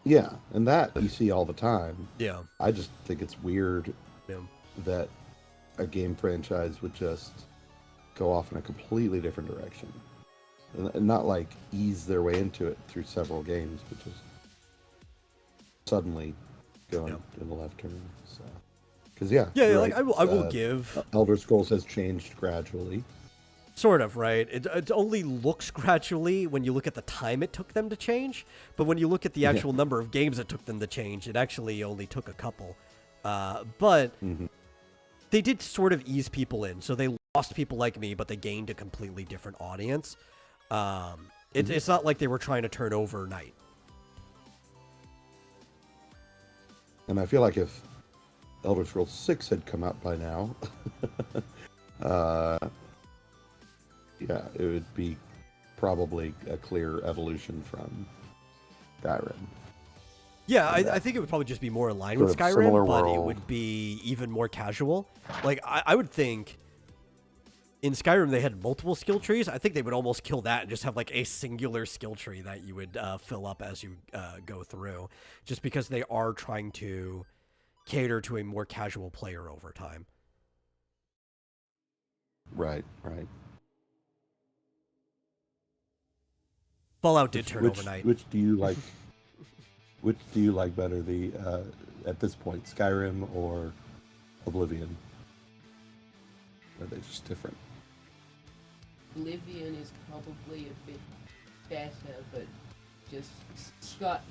Yeah, and that you see all the time. Yeah. I just think it's weird Yeah. that a game franchise would just go off in a completely different direction. And not like ease their way into it through several games, but just suddenly go in the left turn. So, because Yeah, you're like right, I will give Elder Scrolls has changed gradually. sort of, right? It only looks gradually when you look at the time it took them to change, but when you look at the actual number of games it took them to change, it actually only took a couple. But they did sort of ease people in, so they lost people like me, but they gained a completely different audience. It's not like they were trying to turn overnight. And I feel like if Elder Scrolls 6 had come out by now, it would be probably a clear evolution from Skyrim. Yeah, I think it would probably just be more in line with Sort of Skyrim, similar but it world. would be even more casual. Like, I would think in Skyrim they had multiple skill trees. I think they would almost kill that and just have like a singular skill tree that you would fill up as you go through, just because they are trying to cater to a more casual player over time. Right, right. Fallout did turn Which, overnight. Which do you like? Which do you like better, the at this point, Skyrim or Oblivion? Are they just different? Oblivion is probably a bit better, but just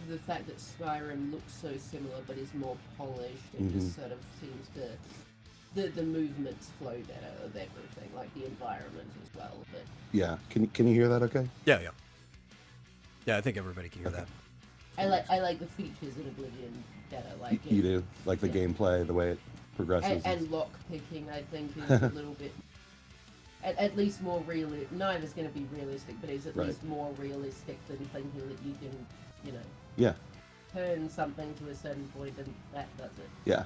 the fact that Skyrim looks so similar but is more polished and just sort of seems to the movements flow better of everything, like the environment as well. But Yeah. Can you hear that? Okay. Yeah. Yeah, I think everybody can hear that. I like the features in Oblivion better. Like You do like the gameplay, the way it progresses. and lock picking, I think, is a little bit. At least more realistic. Neither's going to be realistic, but is at Right. least more realistic than thinking that you can, Yeah. turn something to a certain point and that does it. Yeah.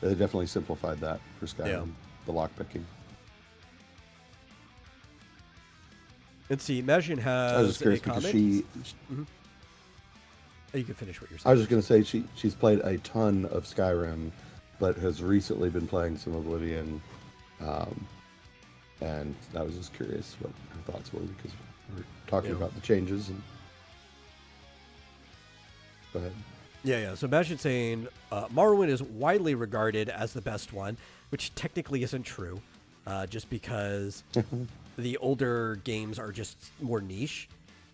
They definitely simplified that for Skyrim. Yeah. The lockpicking. Let's see. Imagine has I was just curious a because comment. You can finish what you're I saying. was just going to say she's played a ton of Skyrim, but has recently been playing some Oblivion, and I was just curious what her thoughts were because we're talking about the changes. And go ahead. Yeah. So imagine saying Morrowind is widely regarded as the best one, which technically isn't true, just because the older games are just more niche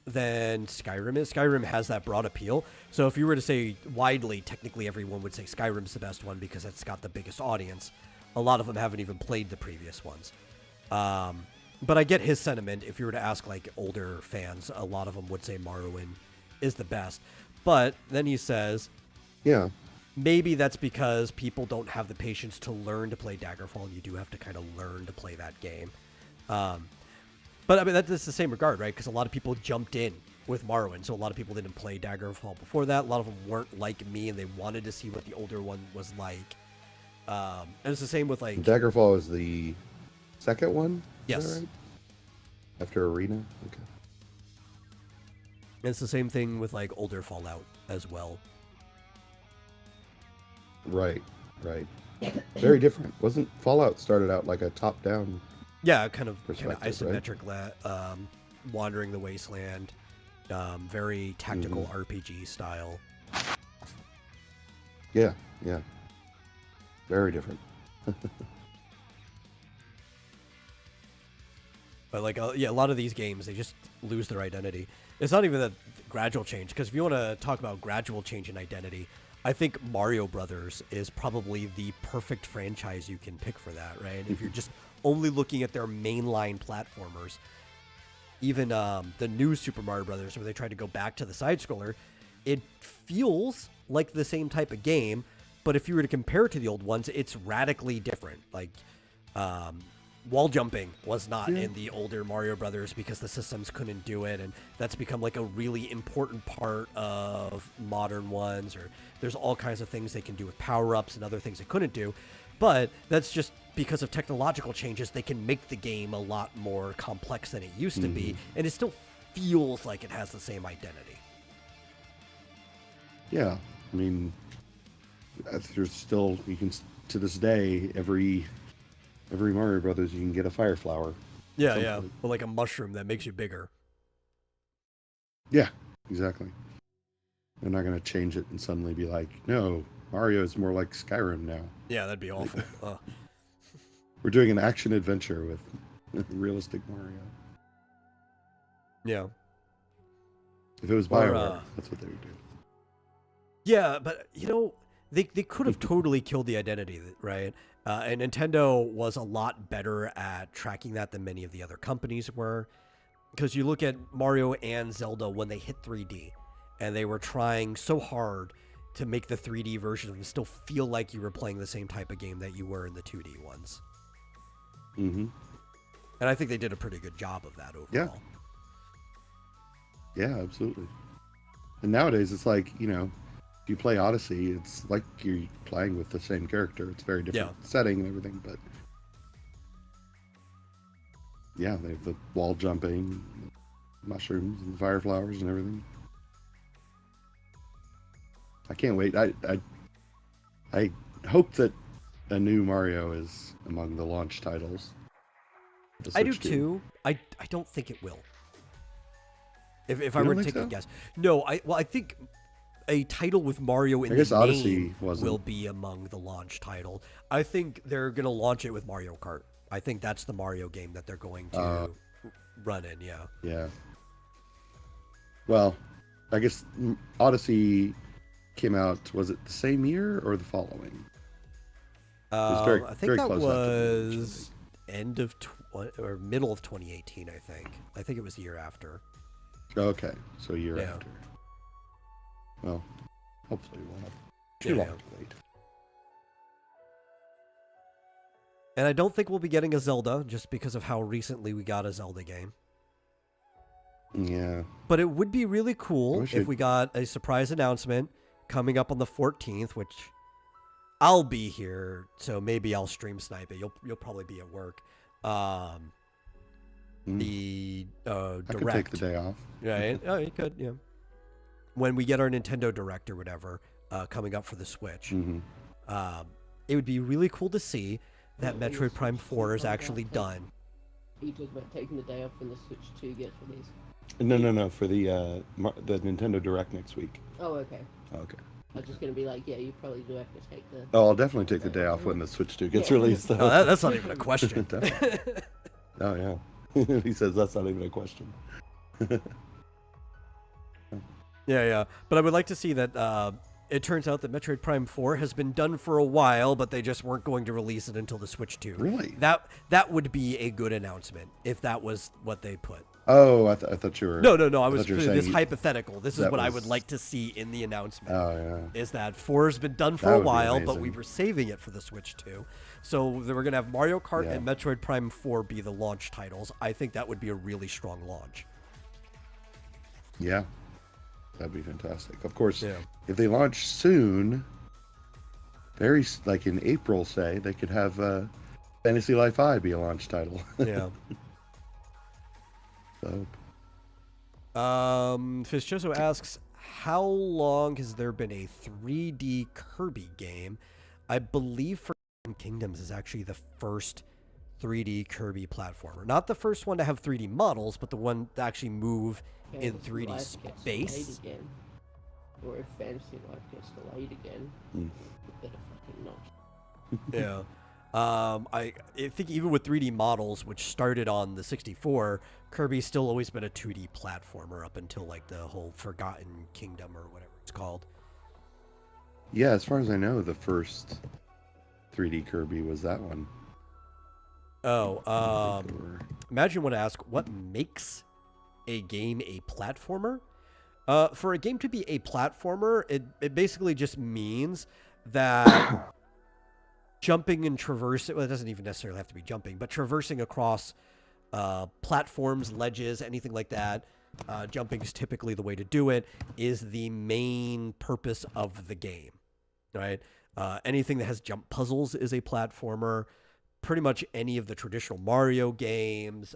than Skyrim is. Skyrim has that broad appeal. So if you were to say widely, technically everyone would say Skyrim's the best one because it's got the biggest audience. A lot of them haven't even played the previous ones. But I get his sentiment. If you were to ask like older fans, a lot of them would say Morrowind is the best. But then he says, Yeah. maybe that's because people don't have the patience to learn to play Daggerfall, and you do have to kind of learn to play that game. But I mean, that's the same regard, right? Because a lot of people jumped in with Morrowind, so a lot of people didn't play Daggerfall before that. A lot of them weren't like me, and they wanted to see what the older one was like. And it's the same with like Daggerfall is the second one? Is Yes. that right? After Arena? Okay. it's the same thing with like older Fallout as well. Right. Very different. Wasn't Fallout started out like a top-down? Yeah, kind of Perspective, isometric, wandering the wasteland, very tactical RPG style. Yeah. Very different. But like, a lot of these games, they just lose their identity. It's not even a gradual change, because if you want to talk about gradual change in identity, I think Mario Brothers is probably the perfect franchise you can pick for that, right? If you're just only looking at their mainline platformers, even the new Super Mario Brothers, where they tried to go back to the side scroller, it feels like the same type of game, but if you were to compare it to the old ones, it's radically different. Like wall jumping was not in the older Mario Brothers because the systems couldn't do it, and that's become like a really important part of modern ones. Or there's all kinds of things they can do with power-ups and other things they couldn't do, but that's just because of technological changes. They can make the game a lot more complex than it used to be, and it still feels like it has the same identity. Yeah, I mean, there's still, you can, to this day, every Mario Brothers, you can get a fire flower. Yeah, yeah. Well, like a mushroom that makes you bigger. Yeah, exactly. They're not going to change it and suddenly be like, no, Mario is more like Skyrim now. Yeah, that'd be awful. We're doing an action adventure with realistic Mario. Yeah. If it was BioWare, that's what they would do. Yeah, but, you know, they could have totally killed the identity, right? And Nintendo was a lot better at tracking that than many of the other companies were. Because you look at Mario and Zelda when they hit 3D, and they were trying so hard to make the 3D version of them still feel like you were playing the same type of game that you were in the 2D ones. Mm-hmm. And I think they did a pretty good job of that overall. Yeah. Yeah, absolutely. And nowadays, it's like, you know, if you play Odyssey, it's like you're playing with the same character. It's very different setting and everything, but yeah, they have the wall jumping, mushrooms, and the fire flowers and everything. I can't wait. I hope that a new Mario is among the launch titles. I do too. I don't think it will. If I were to take a guess, no. I think a title with Mario in the name will be among the launch title. I think they're gonna launch it with Mario Kart. I think that's the Mario game that they're going to run in. Yeah. Yeah. Well, I guess Odyssey came out. Was it the same year or the following? I think that was end of or middle of 2018. I think it was the year after. Okay, so a year after. Well, hopefully we won't have too long to wait. And I don't think we'll be getting a Zelda just because of how recently we got a Zelda game. Yeah. But it would be really cool if we got a surprise announcement coming up on the 14th, which I'll be here, so maybe I'll stream snipe it. You'll probably be at work. The Direct. I could take the day off. Right? Oh, you could, yeah. When we get our Nintendo Direct or whatever coming up for the Switch, it would be really cool to see that Metroid Prime 4 is actually done. Are you talking about taking the day off when the Switch 2 gets released? No, for the Nintendo Direct next week. Oh, okay. Okay. I was just going to be like, yeah, you probably do have to take the... Oh, I'll definitely take the day off when the Switch 2 gets released. Though. No, that's not even a question. Oh, yeah. He says that's not even a question. Yeah. But I would like to see that it turns out that Metroid Prime 4 has been done for a while, but they just weren't going to release it until the Switch 2. Really? That would be a good announcement if that was what they put. Oh, I thought you were... No. I was putting this hypothetical. This is what I would like to see in the announcement. Oh, yeah. Is that 4 has been done for a while, but we were saving it for the Switch 2. So we're going to have Mario Kart and Metroid Prime 4 be the launch titles. I think that would be a really strong launch. Yeah. That'd be fantastic. Of course, if they launch soon, like in April, say, they could have Fantasy Life I be a launch title. Yeah. So. Fischoso asks, how long has there been a 3D Kirby game? I believe Forgotten Kingdoms is actually the first 3D Kirby platformer. Not the first one to have 3D models, but the one to actually move in 3D space. Again. Or if Fantasy Life gets delayed again, better fucking not. Yeah. I think even with 3D models, which started on the 64, Kirby's still always been a 2D platformer up until like the whole Forgotten Kingdom or whatever it's called. Yeah, as far as I know, the first 3D Kirby was that one. Oh, I think there were- imagine want to ask what makes a game a platformer. For a game to be a platformer, it basically just means that jumping and traversing, well, it doesn't even necessarily have to be jumping, but traversing across platforms, ledges, anything like that, jumping is typically the way to do it, is the main purpose of the game, right? Anything that has jump puzzles is a platformer. Pretty much any of the traditional Mario games,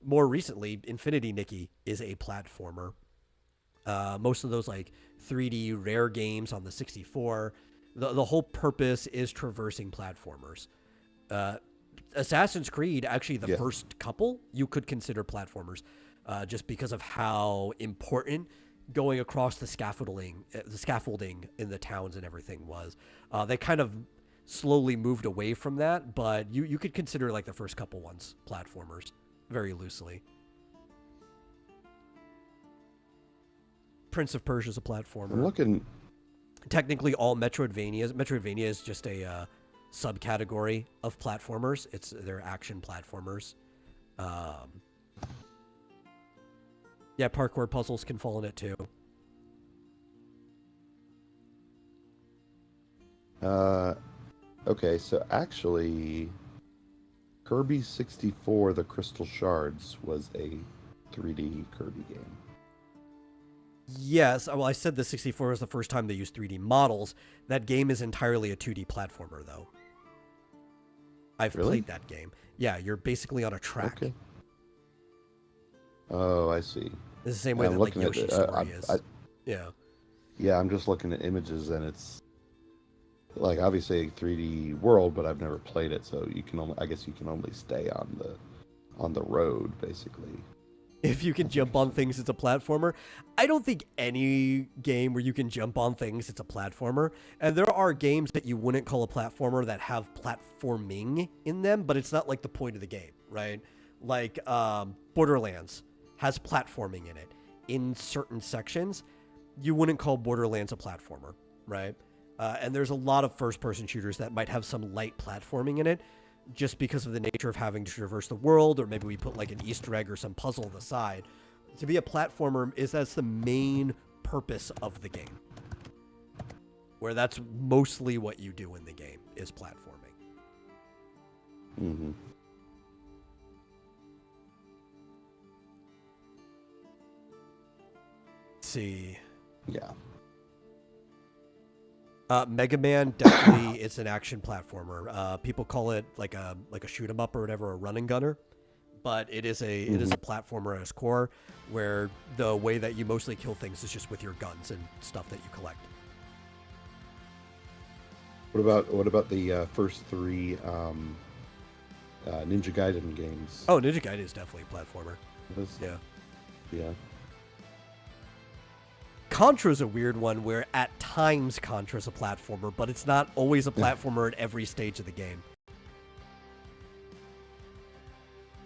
more recently, Infinity Nikki is a platformer. Most of those like 3D rare games on the 64, the whole purpose is traversing platformers. Assassin's Creed, actually, the first couple you could consider platformers, just because of how important going across the scaffolding in the towns and everything was. They kind of slowly moved away from that, but you could consider like the first couple ones platformers very loosely. Prince of Persia is a platformer. I'm looking. Technically, all Metroidvanias. Metroidvania is just a subcategory of platformers. They're action platformers. Yeah, parkour puzzles can fall in it too. Okay, so actually, Kirby 64: The Crystal Shards was a 3D Kirby game. Yes, well, I said the 64 was the first time they used 3D models. That game is entirely a 2D platformer, though. I've played that game. Yeah, you're basically on a track. Okay. Oh, I see. It's the same way that like Yoshi's Story is. Yeah. Yeah, I'm just looking at images, and it's like obviously a 3D world, but I've never played it, so I guess you can only stay on the road, basically. If you can jump on things, it's a platformer. I don't think any game where you can jump on things, it's a platformer. And there are games that you wouldn't call a platformer that have platforming in them, but it's not like the point of the game, right? Like Borderlands has platforming in it. In certain sections, you wouldn't call Borderlands a platformer, right? And there's a lot of first-person shooters that might have some light platforming in it, just because of the nature of having to traverse the world, or maybe we put like an Easter egg or some puzzle on the side. To be a platformer that's the main purpose of the game. Where that's mostly what you do in the game, is platforming. Mm-hmm. Let's see. Yeah. Mega Man definitely it's an action platformer. People call it like a shoot 'em up or whatever, a run and gunner, but it is a platformer at its core, where the way that you mostly kill things is just with your guns and stuff that you collect. What about the first three Ninja Gaiden games? Oh, Ninja Gaiden is definitely a platformer. Yeah. Yeah. Contra's a weird one where at times Contra's a platformer, but it's not always a platformer at every stage of the game.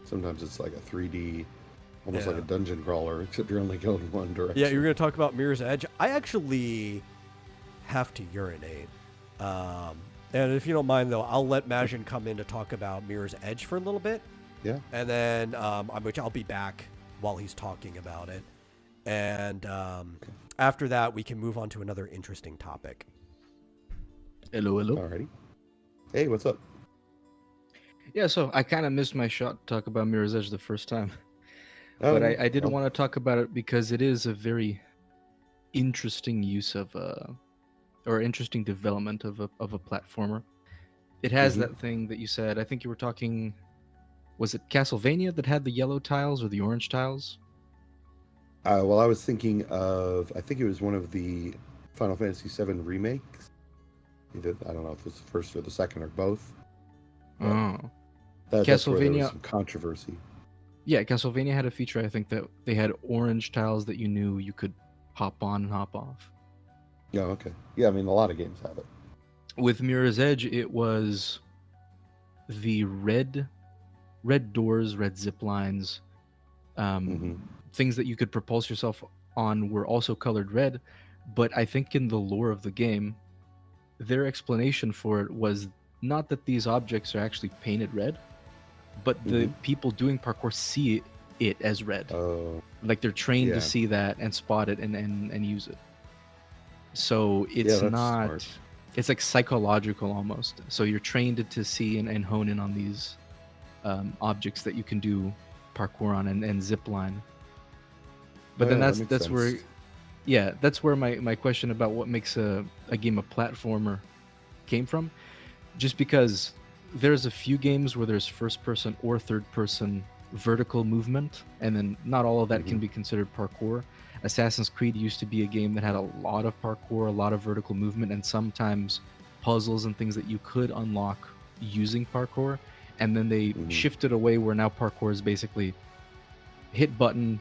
Sometimes it's like a 3D, almost like a dungeon crawler, except you're only going one direction. Yeah, you're going to talk about Mirror's Edge. I actually have to urinate. And if you don't mind, though, I'll let Majin come in to talk about Mirror's Edge for a little bit. Yeah. And then which I'll be back while he's talking about it. And after that, we can move on to another interesting topic. Hello. Alrighty. Hey, what's up? Yeah, so I kind of missed my shot to talk about Mirror's Edge the first time. But I did want to talk about it because it is a very interesting use of or interesting development of a platformer. It has that thing that you said. I think you were talking, was it Castlevania that had the yellow tiles or the orange tiles? Well, I was thinking of, I think it was one of the Final Fantasy VII remakes. Either, I don't know if it was the first or the second or both. Oh. That's where there was some controversy. Yeah, Castlevania had a feature, I think, that they had orange tiles that you knew you could hop on and hop off. Yeah, okay. Yeah, I mean, a lot of games have it. With Mirror's Edge, it was the red doors, red zip lines, things that you could propulse yourself on were also colored red. But I think in the lore of the game, their explanation for it was not that these objects are actually painted red, but the people doing parkour see it as red. Oh, Like they're trained yeah. to see that and spot it and use it. So Yeah, it's that's not. smart. It's like psychological almost. So you're trained to see and hone in on these objects that you can do parkour on and zip line. But Oh, then yeah, that makes that's where, sense. yeah, that's where my question about what makes a game a platformer came from. Just because there's a few games where there's first person or third person vertical movement, and then not all of that can be considered parkour. Assassin's Creed used to be a game that had a lot of parkour, a lot of vertical movement, and sometimes puzzles and things that you could unlock using parkour. And then they shifted away where now parkour is basically hit button,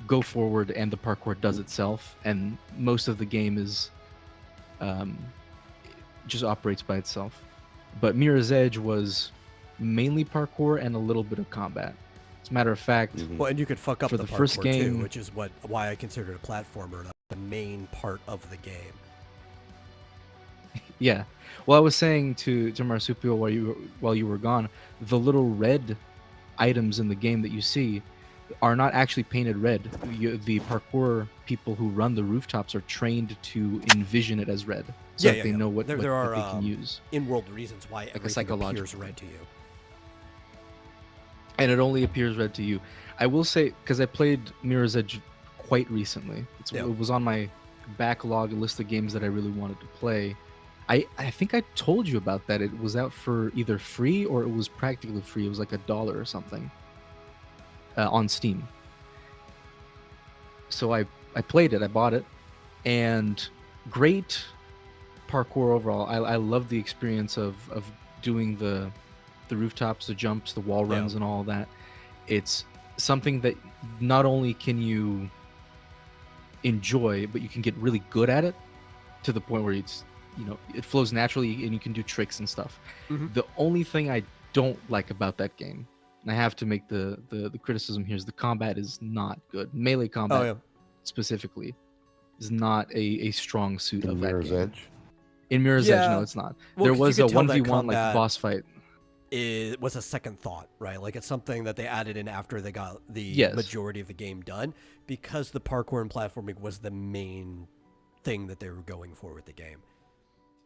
go forward, and the parkour does itself. And most of the game is just operates by itself. But Mirror's Edge was mainly parkour and a little bit of combat. As a matter of fact, Well, and you could fuck up For the the first parkour game- too, which is why I consider it a platformer, not the main part of the game. yeah. Well, I was saying to Marsupial while you were gone, the little red items in the game that you see are not actually painted red. The parkour people who run the rooftops are trained to envision it as red, so that they know what, there what are that they can use. in-world reasons why everything psychological appears red to you. And it only appears red to you. I will say, because I played Mirror's Edge quite recently, it was on my backlog list of games that I really wanted to play. I think I told you about that. It was out for either free or it was practically free. It was like $1 or something on Steam. So I played it. I bought it, and great parkour overall. I love the experience of doing the rooftops, the jumps, the wall runs, and all that. It's something that not only can you enjoy, but you can get really good at it to the point where it's, it flows naturally and you can do tricks and stuff. The only thing I don't like about that game, and I have to make the criticism here, is the combat is not good. Melee combat specifically is not a strong suit In of that Mirror's game. Edge. In Mirror's Edge, no, it's not. Well, there 'cause was you a could tell that 1v1 like combat boss fight. It was a second thought, right? Like it's something that they added in after they got the majority of the game done, because the parkour and platforming was the main thing that they were going for with the game.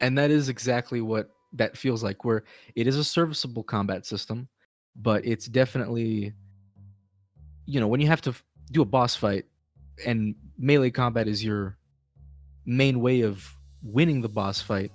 And that is exactly what that feels like, where it is a serviceable combat system, but it's definitely, when you have to do a boss fight and melee combat is your main way of winning the boss fight,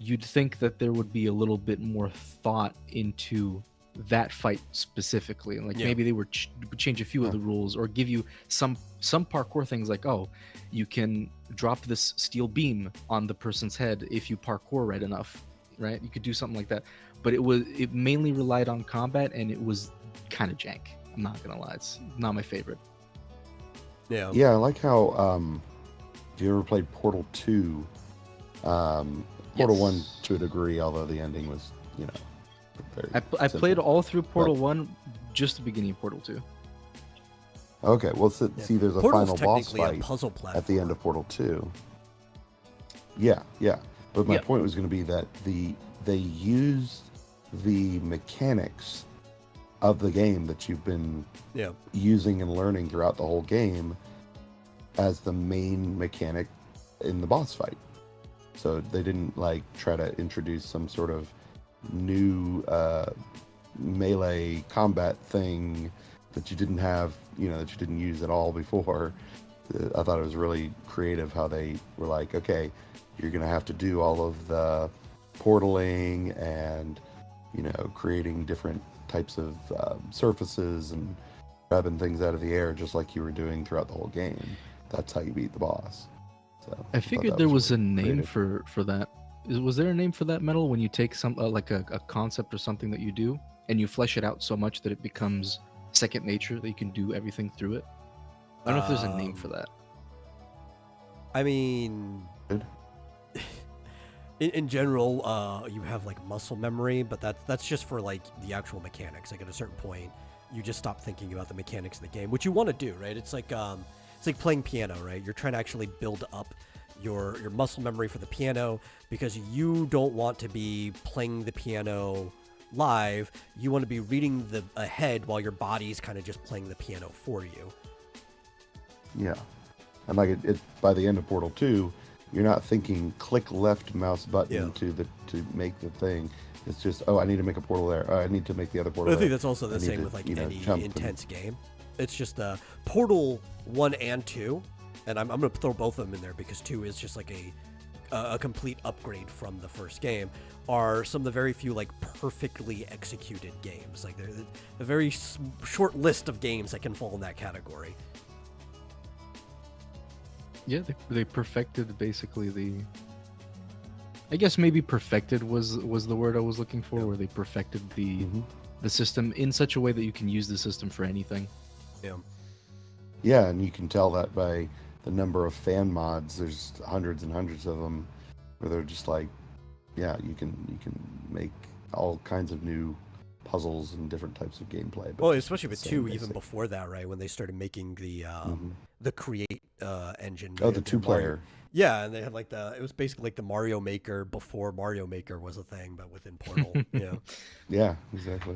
you'd think that there would be a little bit more thought into that fight specifically. Like maybe they would change a few of the rules, or give you some parkour things like, oh, you can drop this steel beam on the person's head if you parkour right enough, right? You could do something like that. But it mainly relied on combat, and it was kind of jank. I'm not gonna lie, it's not my favorite. Yeah, I like how if you ever played Portal 2, Portal 1 to a degree, although the ending was, very I simple. played all through Portal 1, just the beginning of Portal 2. Okay, well, see, there's a Portal's final boss technically fight a puzzle at the end of Portal 2. Yeah. But my point was going to be that they used the mechanics of the game that you've been using and learning throughout the whole game as the main mechanic in the boss fight. So they didn't try to introduce some sort of new melee combat thing that you didn't have, that you didn't use at all before. I thought it was really creative how they were like, okay, you're going to have to do all of the portaling and, creating different types of surfaces and grabbing things out of the air just like you were doing throughout the whole game. That's how you beat the boss. So I figured there was a name for that. Was there a name for that, Metal, when you take some like a concept or something that you do and you flesh it out so much that it becomes second nature, that you can do everything through it? I don't know if there's a name for that. I mean, in general, you have muscle memory, but that's just for the actual mechanics. At a certain point, you just stop thinking about the mechanics of the game, which you want to do, right? It's like playing piano, right? You're trying to actually build up your muscle memory for the piano, because you don't want to be playing the piano live. You want to be reading the ahead while your body's kind of just playing the piano for you. Yeah. And like it by the end of Portal 2, you're not thinking click left mouse button to make the thing. It's just, I need to make a portal there. Oh, I need to make the other portal But I think there. that's also the same with like any intense and... game. It's just Portal 1 and 2, and I'm going to throw both of them in there because 2 is just like a complete upgrade from the first game, are some of the very few like perfectly executed games. Like they're a very short list of games that can fall in that category. Yeah, they perfected basically the. I guess maybe perfected was the word I was looking for, where they perfected the system in such a way that you can use the system for anything. Yeah. Yeah, and you can tell that by the number of fan mods. There's hundreds and hundreds of them, where they're just like, yeah, you can make all kinds of new puzzles and different types of gameplay. Well, especially with 2, even before that, right? When they started making the Create engine. Oh, the 2-player. Yeah, and they had like it was basically like the Mario Maker before Mario Maker was a thing, but within Portal. Yeah. Yeah, exactly.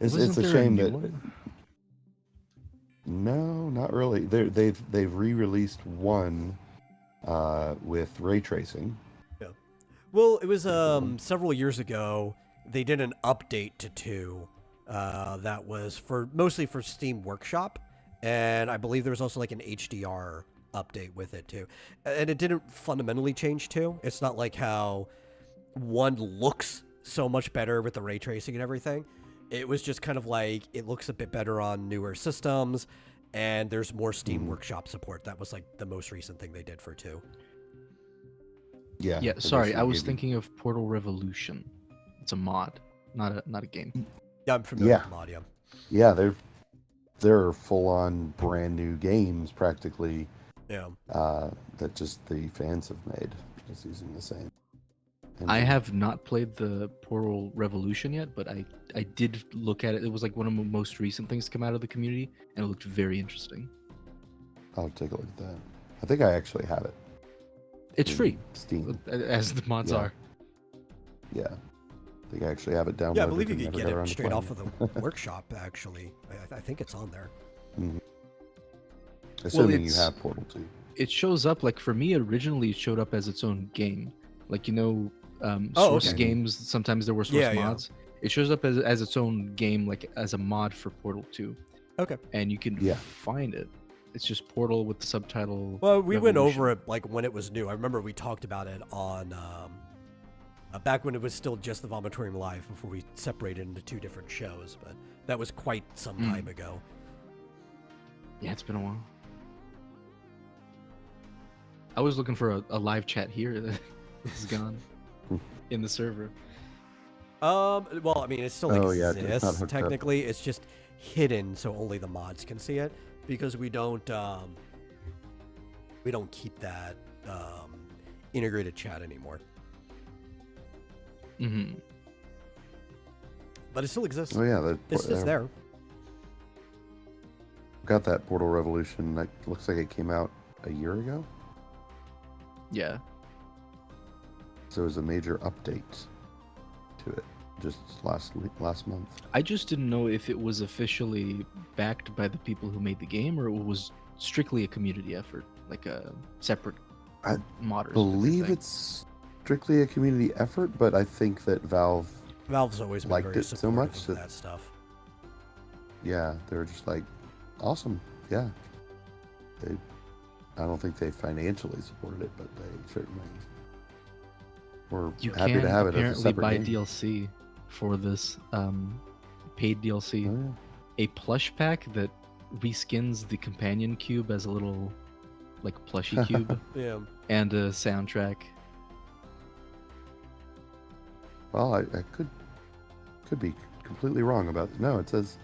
It's a shame that. No, not really. They've re-released one with ray tracing. Yeah. Well, it was several years ago. They did an update to 2 that was mostly for Steam Workshop, and I believe there was also like an HDR update with it too, and it didn't fundamentally change 2. It's not like how 1 looks so much better with the ray tracing and everything. It was just kind of like it looks a bit better on newer systems, and there's more Steam Workshop support. That was like the most recent thing they did for 2. Yeah. Yeah. Sorry, I was thinking of Portal Revolution. It's a mod, not a game. Yeah, I'm familiar with mod. Yeah, they're full on brand new games practically. Yeah. That just the fans have made, just using the same. I have not played the Portal Revolution yet, but I did look at it. It was like one of the most recent things to come out of the community, and it looked very interesting. I'll take a look at that. I think I actually have it. It's free, Steam, as the mods are. Yeah. I think I actually have it downloaded. Yeah, I believe you could get it straight off of the workshop, actually. I think it's on there. Mm-hmm. Assuming you have Portal 2. It shows up, like for me, originally it showed up as its own game. Like, source games, sometimes there were source mods. It shows up as its own game, like as a mod for Portal 2. Okay. And you can find it. It's just Portal with the subtitle. Well, we Revolution. went over it like when it was new. I remember we talked about it on back when it was still just the Vomitorium Live before we separated into 2 different shows, but that was quite some time ago. Yeah, it's been a while. I was looking for a live chat here that is gone in the server. Well, I mean, it still exists. It's not hooked technically, it's just hidden, so only the mods can see it because we don't keep that integrated chat anymore. Mm-hmm. But it still exists. Oh yeah, it's there. Got that Portal Revolution. That looks like it came out a year ago. Yeah. So it was a major update to it just last month. I just didn't know if it was officially backed by the people who made the game, or it was strictly a community effort, like a separate modders. I believe it's strictly a community effort, but I think that Valve's always been liked very it so much of that stuff. Yeah, they were just like, awesome. Yeah. I don't think they financially supported it, but they certainly were happy to have it as a separate buy game. DLC for this paid DLC. Oh, yeah. A plush pack that reskins the companion cube as a little like plushie cube. Yeah. And a soundtrack. Well, I could be completely wrong about it. No, it says,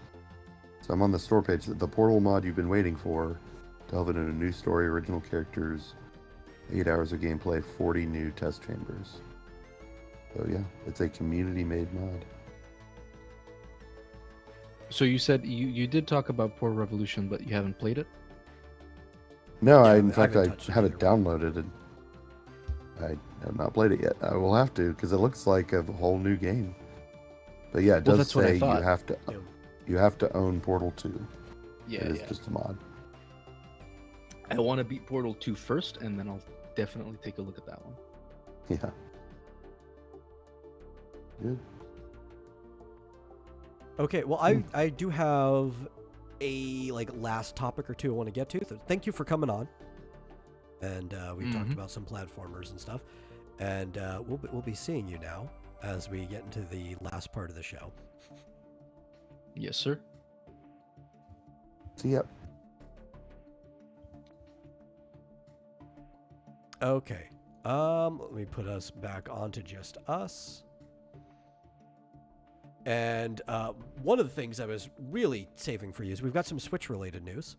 so I'm on the store page, the Portal mod you've been waiting for, delving into a new story, original characters, 8 hours of gameplay, 40 new test chambers. So yeah, it's a community-made mod. So you said you did talk about Portal Revolution, but you haven't played it? No, Yeah, in fact, I haven't touched it have either. it downloaded. And I have not played it yet. I will have to because it looks like a whole new game. But yeah, it Well, does that's what I say you thought. have to own Portal 2. Yeah, It is yeah. just a mod. I want to beat Portal 2 first, and then I'll definitely take a look at that one. Yeah. Good. Okay, well, I do have a last topic or two I want to get to. So thank you for coming on, and we talked about some platformers and stuff, and we'll be seeing you now as we get into the last part of the show. Yes, sir. So yeah. Okay, let me put us back onto just us. And one of the things I was really saving for you is we've got some Switch-related news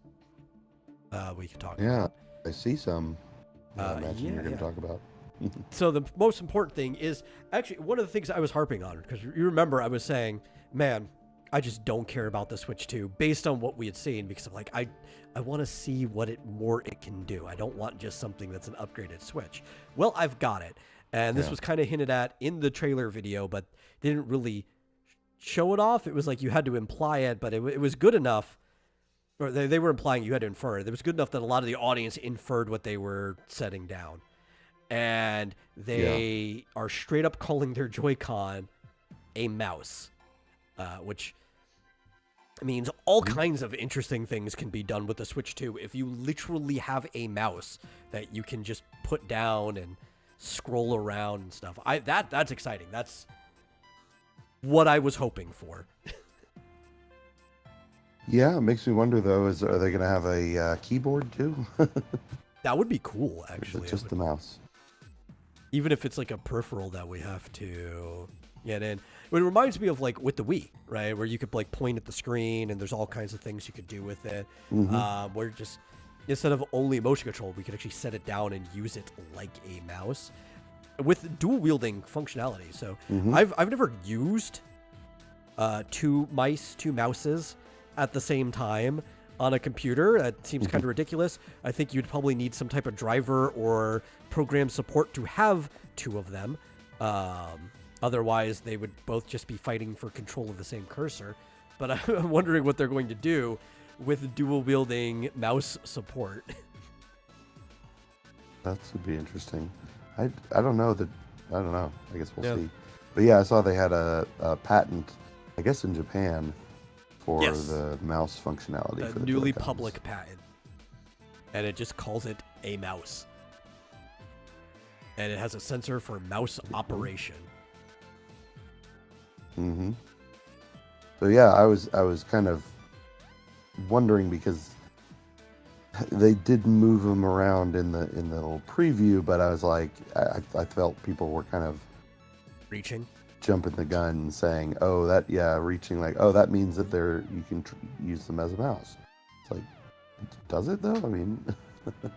we can talk Yeah, about. I see some. I imagine you're going to talk about. So the most important thing is actually one of the things I was harping on, because you remember I was saying, man, I just don't care about the Switch 2 based on what we had seen, because I'm like, I want to see what more it can do. I don't want just something that's an upgraded Switch. Well, I've got it. And this was kind of hinted at in the trailer video, but didn't really show it off. It was like you had to imply it, but it was good enough, or they were implying you had to infer it. It was good enough that a lot of the audience inferred what they were setting down. And they are straight up calling their Joy-Con a mouse, which means all kinds of interesting things can be done with the Switch 2 if you literally have a mouse that you can just put down and scroll around and stuff. That's exciting. That's what I was hoping for. Yeah, it makes me wonder though, are they going to have a keyboard too? That would be cool, Or is actually. it just the mouse? Even if it's like a peripheral that we have to get in. It reminds me of with the Wii, right? Where you could point at the screen and there's all kinds of things you could do with it. Where just instead of only motion control, we could actually set it down and use it like a mouse with dual wielding functionality. So I've never used two mouses at the same time on a computer. That seems kind of ridiculous. I think you'd probably need some type of driver or program support to have two of them. Otherwise, they would both just be fighting for control of the same cursor. But I'm wondering what they're going to do with dual wielding mouse support. That would be interesting. I don't know. I don't know. I guess we'll see. But yeah, I saw they had a patent, I guess in Japan, for the mouse functionality. A for the newly Joy-Cons. public patent. And it just calls it a mouse. And it has a sensor for mouse operation. So yeah, I was kind of wondering because they did move them around in the little preview, but I was like, I felt people were kind of Reaching. jumping the gun and saying, oh, reaching, like, oh, that means that you can use them as a mouse. It's like, does it though? I mean, they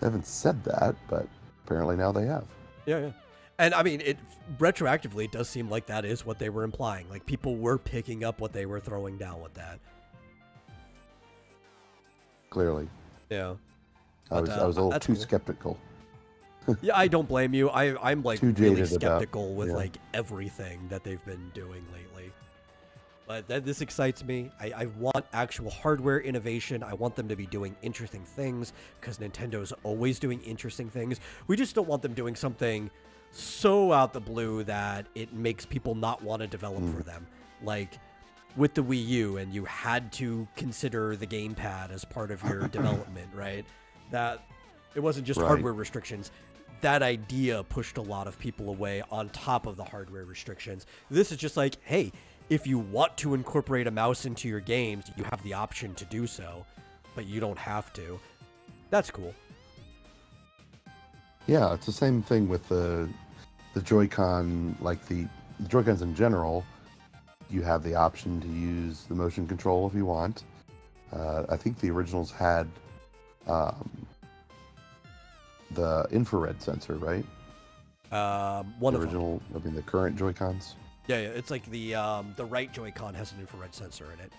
haven't said that, but apparently now they have. Yeah. And I mean, it retroactively does seem like that is what they were implying. Like people were picking up what they were throwing down with that. Clearly. Yeah. I was a little too skeptical. Yeah, I don't blame you. I'm Too really jaded skeptical with yeah. everything that they've been doing lately. But this excites me. I want actual hardware innovation. I want them to be doing interesting things because Nintendo's always doing interesting things. We just don't want them doing something so out the blue that it makes people not want to develop for them. Like with the Wii U, and you had to consider the gamepad as part of your development, right? That it wasn't just hardware restrictions. That idea pushed a lot of people away on top of the hardware restrictions. This is just like, hey, if you want to incorporate a mouse into your games, you have the option to do so, but you don't have to. That's cool. Yeah, it's the same thing with the Joy-Con, like the Joy-Cons in general. You have the option to use the motion control if you want. I think the originals had the infrared sensor, right? One the of original, them. I mean, the current Joy-Cons. Yeah, it's like the right Joy-Con has an infrared sensor in it.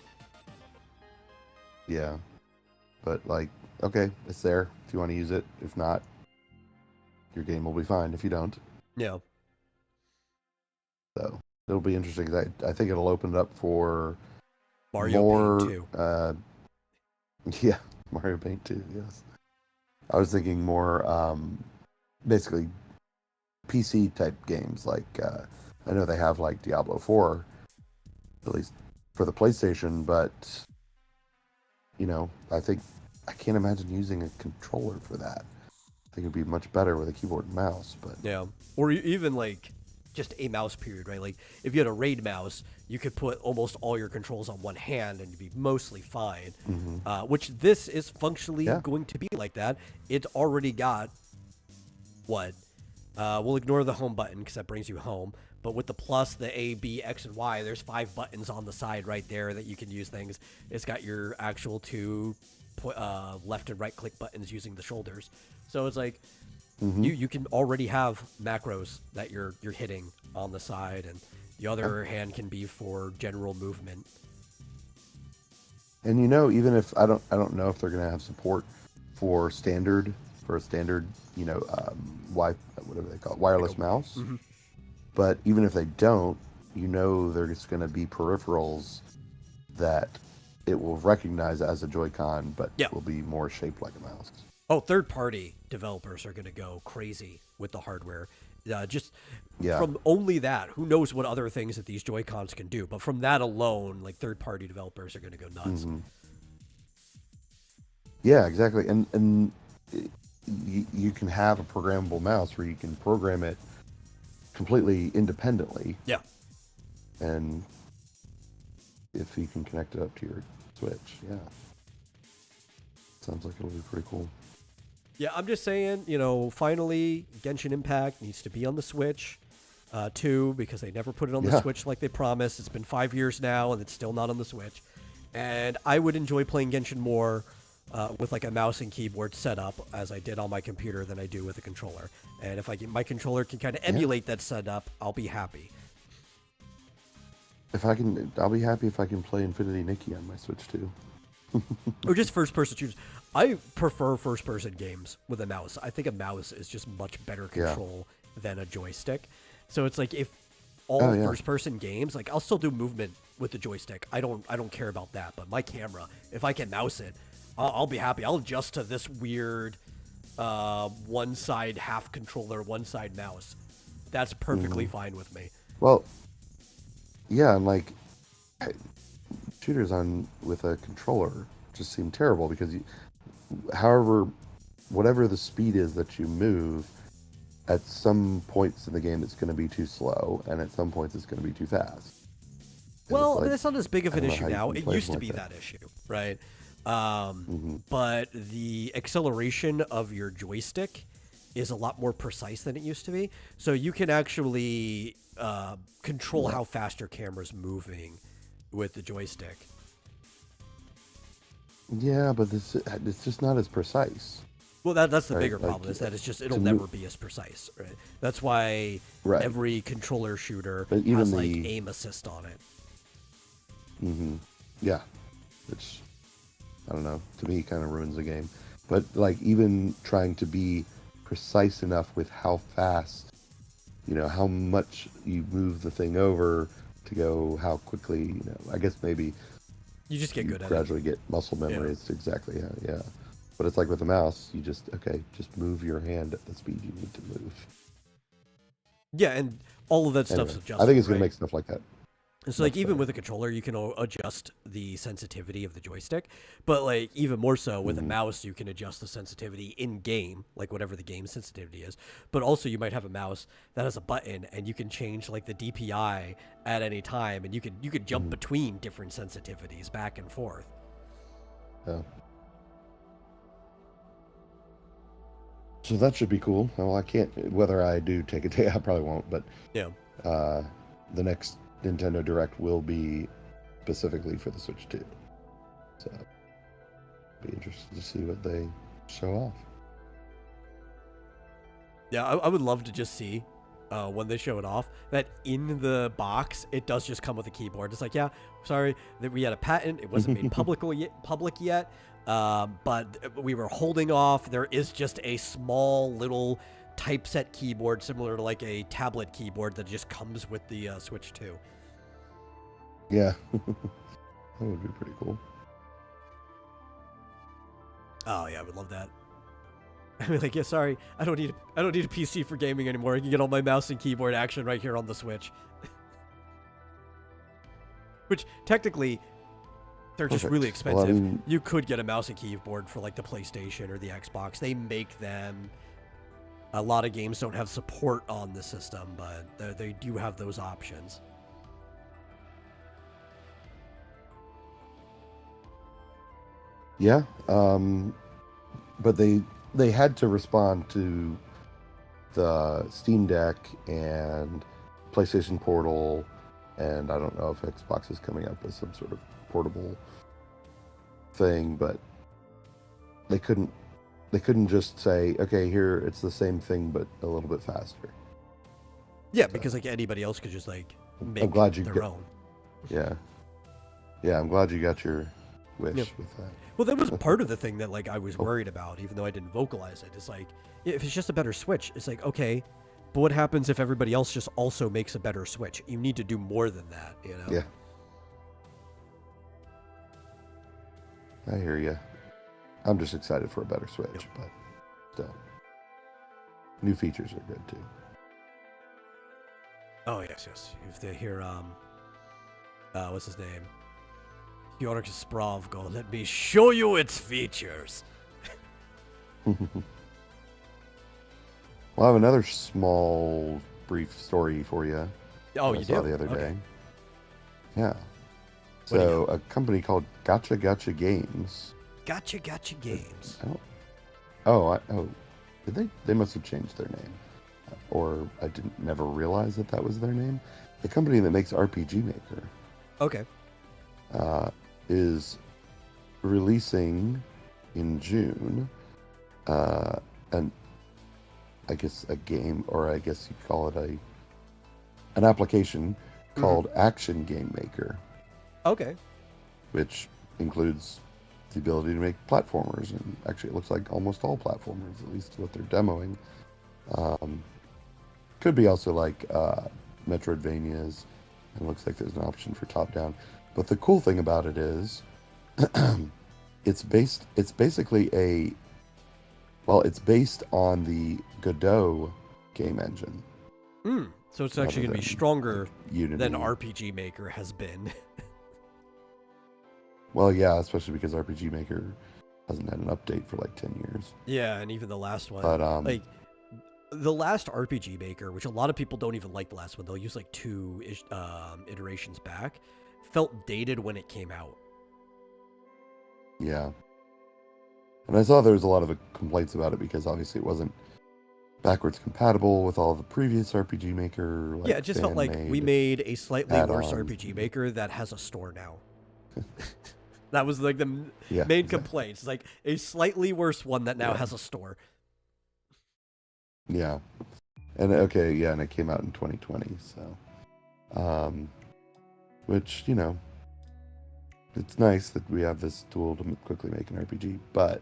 Yeah, but like, okay, it's there if you want to use it. If not, your game will be fine if you don't. Yeah. So it'll be interesting. I think it'll open it up for Mario more. Paint 2. Yeah, Mario Paint 2. Yes, I was thinking more basically PC type games. Like I know they have like Diablo 4, at least for the PlayStation, but I can't imagine using a controller for that. I think it'd be much better with a keyboard and mouse. But Yeah, or even like just a mouse period, right? Like if you had a RAID mouse, you could put almost all your controls on one hand and you'd be mostly fine. Which this is functionally going to be like that. It's already got what? We'll ignore the home button because that brings you home. But with the plus, the A, B, X, and Y, there's 5 buttons on the side right there that you can use things. It's got your actual 2 left and right click buttons using the shoulders. So it's like you can already have macros that you're hitting on the side, and the other hand can be for general movement. And even if I don't know if they're gonna have support for a standard, whatever they call it, wireless mouse. But even if they don't, there's gonna be peripherals that it will recognize as a Joy-Con, but will be more shaped like a mouse. Oh, third-party developers are going to go crazy with the hardware. From only that, who knows what other things that these Joy-Cons can do. But from that alone, like third-party developers are going to go nuts. Yeah, exactly. And you can have a programmable mouse where you can program it completely independently. Yeah. And if you can connect it up to your Switch, sounds like it'll be pretty cool. Yeah, I'm just saying, finally, Genshin Impact needs to be on the Switch, too, because they never put it on the Switch like they promised. It's been 5 years now, and it's still not on the Switch. And I would enjoy playing Genshin more with like a mouse and keyboard setup, as I did on my computer, than I do with a controller. And if my controller can kind of emulate that setup, I'll be happy. I'll be happy if I can play Infinity Nikki on my Switch too. Or just first-person shooters. I prefer first-person games with a mouse. I think a mouse is just much better control than a joystick. So it's like if all first-person games, like I'll still do movement with the joystick. I don't care about that. But my camera, if I can mouse it, I'll be happy. I'll adjust to this weird one side half controller, one side mouse. That's perfectly fine with me. Well, yeah, and like shooters with a controller just seem terrible because whatever the speed is that you move, at some points in the game it's going to be too slow, and at some points it's going to be too fast. Well, it's not as big of an issue now. It used to be that issue, right? But the acceleration of your joystick is a lot more precise than it used to be. So you can actually control how fast your camera's moving with the joystick. Yeah, but it's just not as precise. Well, that's the bigger problem, is that it'll never be as precise, right? That's why every controller shooter has like aim assist on it. Yeah, which I don't know, to me kind of ruins the game. But like even trying to be precise enough with how fast, how much you move the thing over to go, how quickly, I guess maybe you just get good at it. Gradually get muscle memory. It's exactly how, But it's like with the mouse, you just move your hand at the speed you need to move. Yeah, and all of that stuff's adjustable. I think it's going to make stuff like that. So like even with a controller, you can adjust the sensitivity of the joystick, but like even more so with a mouse, you can adjust the sensitivity in game, like whatever the game sensitivity is. But also you might have a mouse that has a button, and you can change like the DPI at any time, and you could jump between different sensitivities back and forth. Yeah. So that should be cool. Well, I can't. Whether I do take a day, I probably won't. But the next Nintendo Direct will be specifically for the Switch 2. So, be interested to see what they show off. Yeah, I would love to just see when they show it off that in the box it does just come with a keyboard. It's like, sorry that we had a patent. It wasn't made public yet, but we were holding off. There is just a small little typeset keyboard similar to like a tablet keyboard that just comes with the Switch 2. Yeah. That would be pretty cool. Oh yeah, I would love that. I mean, like, yeah, sorry, I don't need a PC for gaming anymore. I can get all my mouse and keyboard action right here on the Switch. Which technically, they're just really expensive. Well, I mean, you could get a mouse and keyboard for like the PlayStation or the Xbox. They make them. A lot of games don't have support on the system, but they do have those options. yeah, but they had to respond to the Steam Deck and PlayStation Portal, and I don't know if Xbox is coming up with some sort of portable thing, but they couldn't just say, okay, here it's the same thing but a little bit faster. Yeah, because like anybody else could just like make their own. Yeah, I'm glad you got your wish with that. Well, that was part of the thing that like I was worried about, even though I didn't vocalize it. It's like, if it's just a better Switch, it's like, okay, but what happens if everybody else just also makes a better Switch? You need to do more than that, you know? Yeah. I hear you. I'm just excited for a better Switch, but still. New features are good too. Oh, yes. If they hear, what's his name? Yorick Sprav go, let me show you its features. Well, I have another small, brief story for you. Oh, you saw do? the other Okay. day. Yeah. What do you So, a company called Gotcha Games. Gotcha Games. Did they? They must have changed their name. Or I didn't never realize that was their name. The company that makes RPG Maker. Okay. Is releasing in June I guess a game, or I guess you call it an application called Action Game Maker. Okay. Which includes the ability to make platformers, and actually it looks like almost all platformers, at least what they're demoing. Could be also like Metroidvanias. It looks like there's an option for top-down. But the cool thing about it is, it's based on the Godot game engine. So it's actually going to be stronger Unity. than RPG Maker has been. Well, yeah, especially because RPG Maker hasn't had an update for like 10 years. Yeah, and even the last one. But like the last RPG Maker, which a lot of people don't even like the last one, they'll use like 2 iterations back, felt dated when it came out. Yeah. And I saw there was a lot of complaints about it because obviously it wasn't backwards compatible with all the previous RPG Maker. Yeah, it just felt like we made a slightly worse RPG Maker that has a store now. That was like the main complaints. It's like a slightly worse one that now has a store. Yeah. And and it came out in 2020, so which, you know, it's nice that we have this tool to quickly make an RPG, but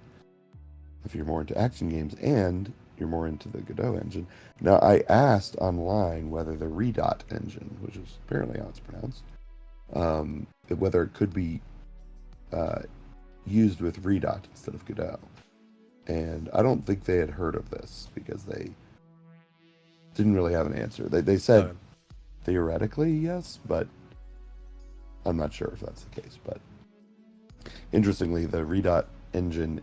if you're more into action games and you're more into the Godot engine. Now, I asked online whether the Redot engine, which is apparently how it's pronounced, whether it could be used with Redot instead of Godot. And I don't think they had heard of this because they didn't really have an answer. They said theoretically yes, but I'm not sure if that's the case. But interestingly, the Redot engine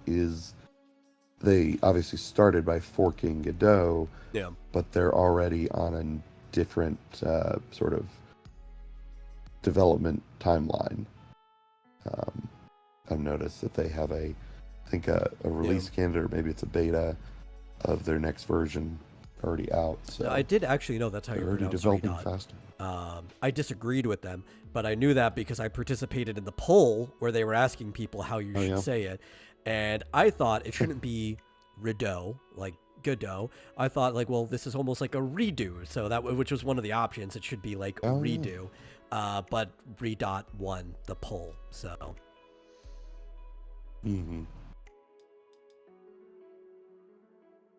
they obviously started by forking Godot, but they're already on a different sort of development timeline. I've noticed that they have a release candidate, or maybe it's a beta of their next version already out. So I did actually know that's how you pronounce developing Redot. faster. I disagreed with them, but I knew that because I participated in the poll where they were asking people how you should say it, and I thought it shouldn't be Rideau, like Godot. I thought like, well, this is almost like a redo, so which was one of the options. It should be like redo, but Redot won the poll, so. Mm-hmm.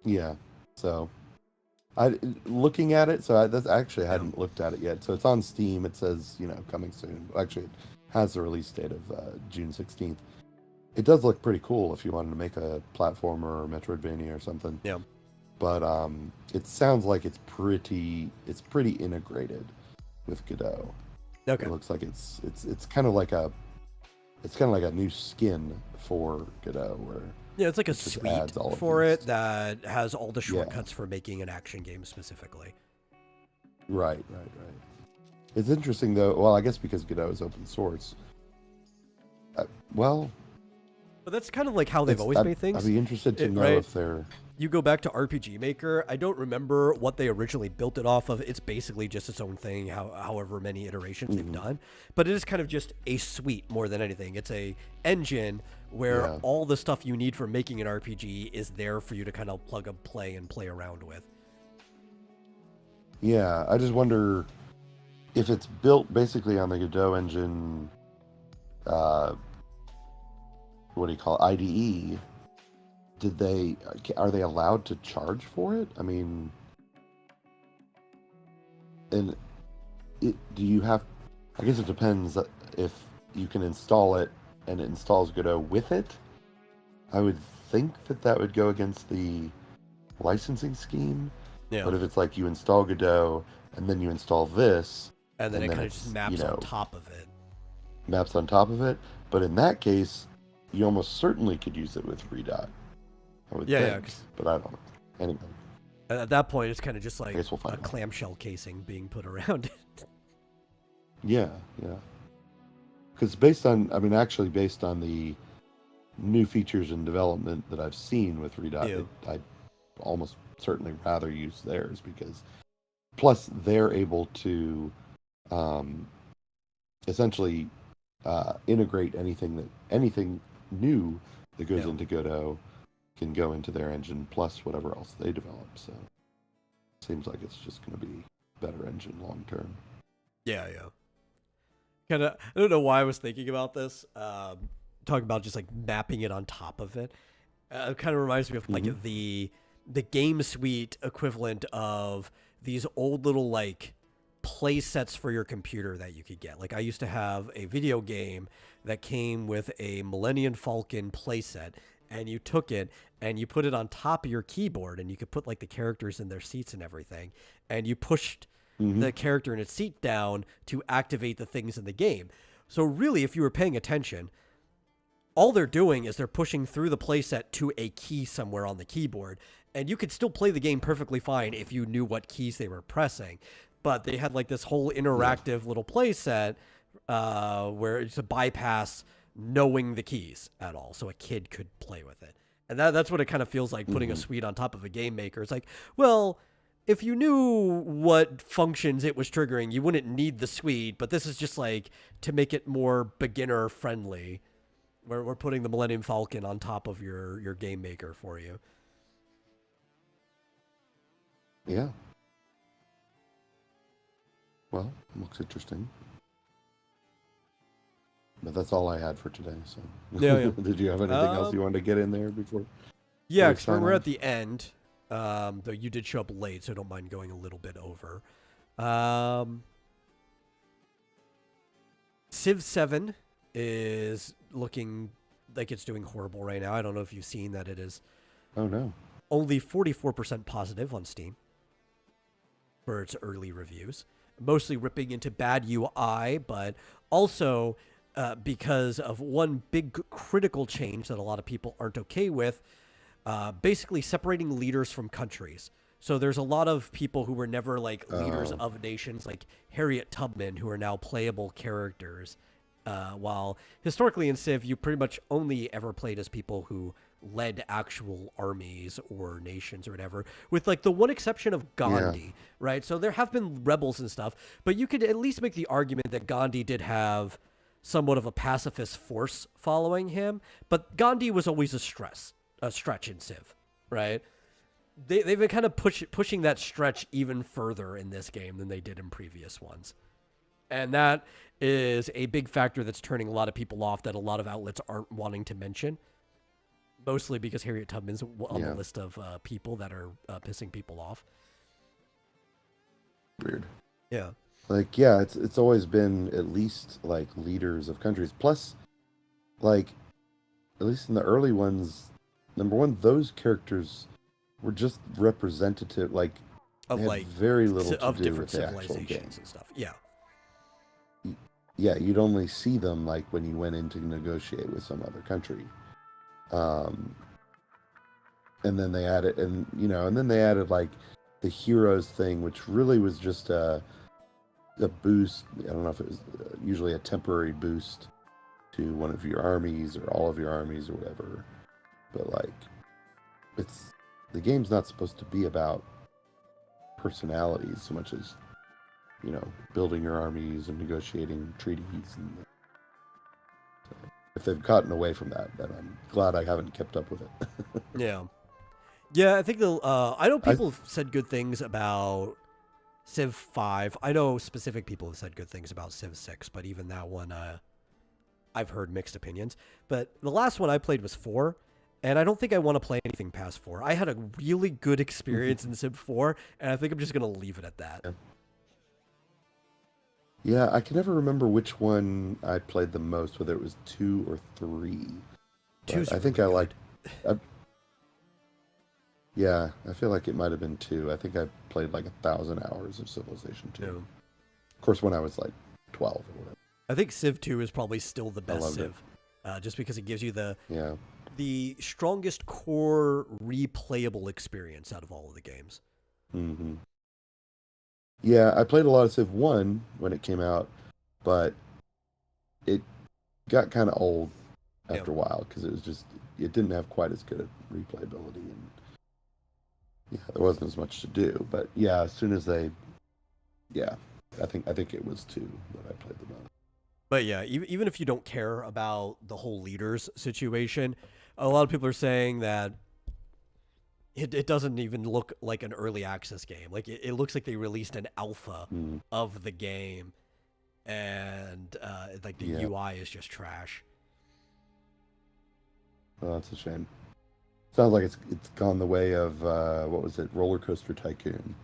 Yeah, so Looking at it, so that's actually I hadn't looked at it yet. So it's on Steam. It says coming soon. Actually, it has the release date of June 16th. It does look pretty cool if you wanted to make a platformer or Metroidvania or something. Yeah. But it sounds like it's pretty integrated with Godot. Okay. It looks like it's kind of like a new skin for Godot, where Yeah, it's like a it just suite adds all of for these. it that has all the shortcuts for making an action game specifically. Right. It's interesting though. Well, I guess because Godot is open source. Well, But that's kind of like how they've always made things. I'd be interested to know right? if they're. You go back to RPG Maker, I don't remember what they originally built it off of. It's basically just its own thing, however many iterations they've done. But it is kind of just a suite more than anything. It's a engine where all the stuff you need for making an RPG is there for you to kind of plug and play around with. Yeah, I just wonder if it's built basically on the Godot engine. What do you call it? IDE? Are they allowed to charge for it? I mean, and do you have? I guess it depends if you can install it and it installs Godot with it. I would think that would go against the licensing scheme. Yeah. But if it's like you install Godot and then you install this, and then it kind of just maps on top of it. Maps on top of it. But in that case, you almost certainly could use it with Redot. I would think. But I don't know. Anyway. At that point, it's kind of just like we'll a clamshell casing being put around it. Yeah. Because based on the new features and development that I've seen with Redot, I'd almost certainly rather use theirs because plus they're able to essentially integrate anything new that goes into Godot can go into their engine plus whatever else they develop. So it seems like it's just going to be a better engine long term. Yeah. Kind of. I don't know why I was thinking about this. Talking about just like mapping it on top of it. It kind of reminds me of like the game suite equivalent of these old little like play sets for your computer that you could get. Like I used to have a video game that came with a Millennium Falcon play set, and you took it and you put it on top of your keyboard, and you could put like the characters in their seats and everything, and you pushed the character in its seat down to activate the things in the game. So really, if you were paying attention, all they're doing is they're pushing through the playset to a key somewhere on the keyboard, and you could still play the game perfectly fine if you knew what keys they were pressing. But they had like this whole interactive little playset where it's a bypass knowing the keys at all, so a kid could play with it. And that's what it kind of feels like, putting a suite on top of a game maker. It's like, well, if you knew what functions it was triggering, you wouldn't need the suite, but this is just like to make it more beginner friendly. We're putting the Millennium Falcon on top of your game maker for you. Yeah. Well, looks interesting. But that's all I had for today. So, yeah. Did you have anything else you wanted to get in there before? Yeah, because we're at the end. Though you did show up late, so I don't mind going a little bit over. Civ 7 is looking like it's doing horrible right now. I don't know if you've seen that it is. Oh no. Only 44% positive on Steam for its early reviews. Mostly ripping into bad UI, but also because of one big critical change that a lot of people aren't okay with, basically separating leaders from countries. So there's a lot of people who were never like leaders of nations, like Harriet Tubman, who are now playable characters. While historically in Civ, you pretty much only ever played as people who led actual armies or nations or whatever, with like the one exception of Gandhi, right? So there have been rebels and stuff, but you could at least make the argument that Gandhi did have somewhat of a pacifist force following him, but Gandhi was always a stretch in Civ, right? They've been kind of pushing that stretch even further in this game than they did in previous ones. And that is a big factor that's turning a lot of people off, that a lot of outlets aren't wanting to mention. Mostly because Harriet Tubman's on the list of people that are pissing people off. weird. Yeah. Like, yeah, it's always been at least like leaders of countries. Plus, like, at least in the early ones, number one, those characters were just representative. Like, Of they had like very little to of do different with the actual game. civilizations and stuff. Yeah. Yeah, you'd only see them like when you went in to negotiate with some other country. And then they added, and then they added like the heroes thing, which really was just a boost. I don't know if it was usually a temporary boost to one of your armies or all of your armies or whatever. But like, the game's not supposed to be about personalities so much as, building your armies and negotiating treaties. And so if they've gotten away from that, then I'm glad I haven't kept up with it. Yeah. Yeah, I think I know people have said good things about Civ 5. I know specific people have said good things about Civ 6, but even that one, I've heard mixed opinions. But the last one I played was 4, and I don't think I want to play anything past 4. I had a really good experience in Civ 4, and I think I'm just going to leave it at that. Yeah, I can never remember which one I played the most, whether it was 2 or 3. Two's I think really I liked... Yeah, I feel like it might have been 2. I think I played like 1,000 hours of Civilization 2. Yeah. Of course, when I was like 12 or whatever. I think Civ 2 is probably still the best loved it. Civ, just because it gives you Yeah. the strongest core replayable experience out of all of the games. Mm-hmm. Yeah, I played a lot of Civ 1 when it came out, but it got kind of old after a while because it didn't have quite as good a replayability, and there wasn't as much to do. But yeah, as soon as I think it was 2 that I played the most. But yeah, even if you don't care about the whole leaders situation, a lot of people are saying that it doesn't even look like an early access game. Like it looks like they released an alpha of the game, and like the UI is just trash. Oh, that's a shame. Sounds like it's gone the way of what was it, Roller Coaster Tycoon,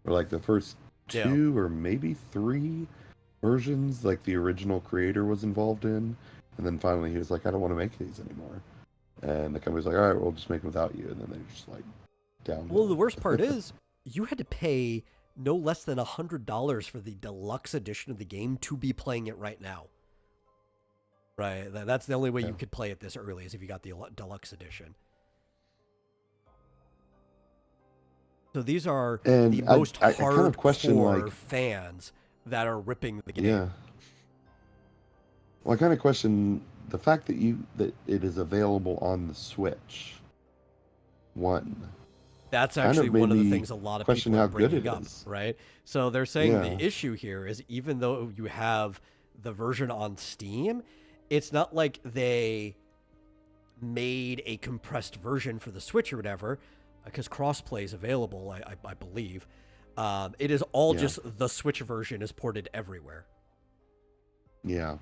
where like the first 2 or maybe 3 versions, like the original creator was involved in, and then finally he was like, I don't want to make these anymore, and the company's like, all right, we'll just make them without you, and then they just like down. Well, the worst part is you had to pay no less than $100 for the deluxe edition of the game to be playing it right now. Right, that's the only way you could play it this early, is if you got the deluxe edition. So these are the most hardcore fans that are ripping the game. Yeah. Well, I kind of question the fact that it is available on the Switch. That's actually one of the things a lot of people are bringing up, is. right? So they're saying the issue here is, even though you have the version on Steam, it's not like they made a compressed version for the Switch or whatever, because crossplay is available, I believe. It is all just the Switch version is ported everywhere. Yeah.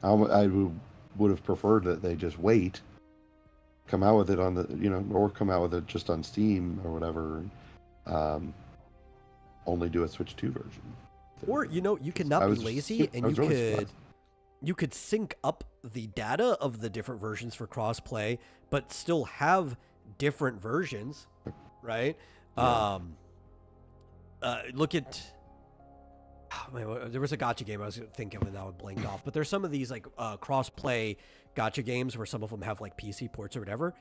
I would have preferred that they just come out with it on the, or come out with it just on Steam or whatever. Only do a Switch 2 version. Or, you could not be lazy, and you could sync up the data of the different versions for crossplay, but still have different versions, right? Yeah. Look at there was a gacha game I was thinking of, and now it blanked off. But there's some of these like cross-play gacha games where some of them have like PC ports or whatever.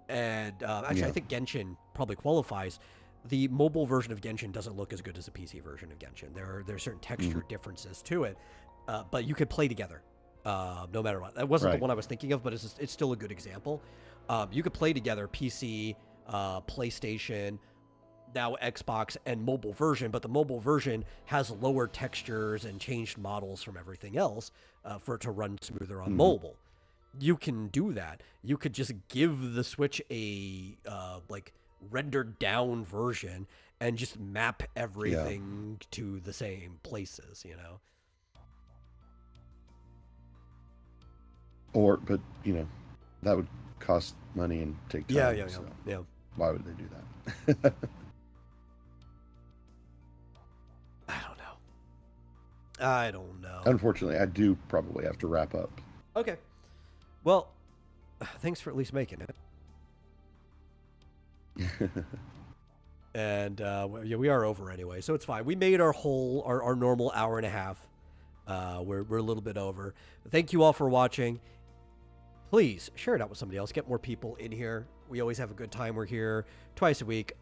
And actually, I think Genshin probably qualifies. The mobile version of Genshin doesn't look as good as the PC version of Genshin. There are certain texture differences to it, but you could play together no matter what. That wasn't the one I was thinking of, but it's still a good example. You could play together PC, PlayStation, now Xbox, and mobile version, but the mobile version has lower textures and changed models from everything else for it to run smoother on mobile. You can do that. You could just give the Switch a like rendered down version and just map everything to the same places, But that would cost money and take time. Yeah. Why would they do that? I I don't know. Unfortunately, I do probably have to wrap up. Okay. Well, thanks for at least making it. And yeah, we are over anyway, so it's fine. We made our normal hour and a half. We're a little bit over. Thank you all for watching. Please share it out with somebody else. Get more people in here. We always have a good time. We're here twice a week,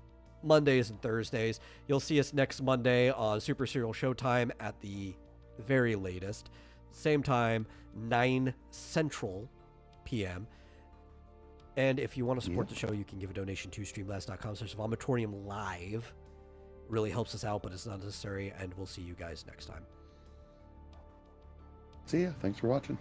Mondays and Thursdays. You'll see us next Monday on Super Serial Showtime at the very latest. Same time, 9 Central p.m. And if you want to support the show, you can give a donation to streamlabs.com/vomitorium live. Really helps us out, but it's not necessary. And we'll see you guys next time. See ya. Thanks for watching.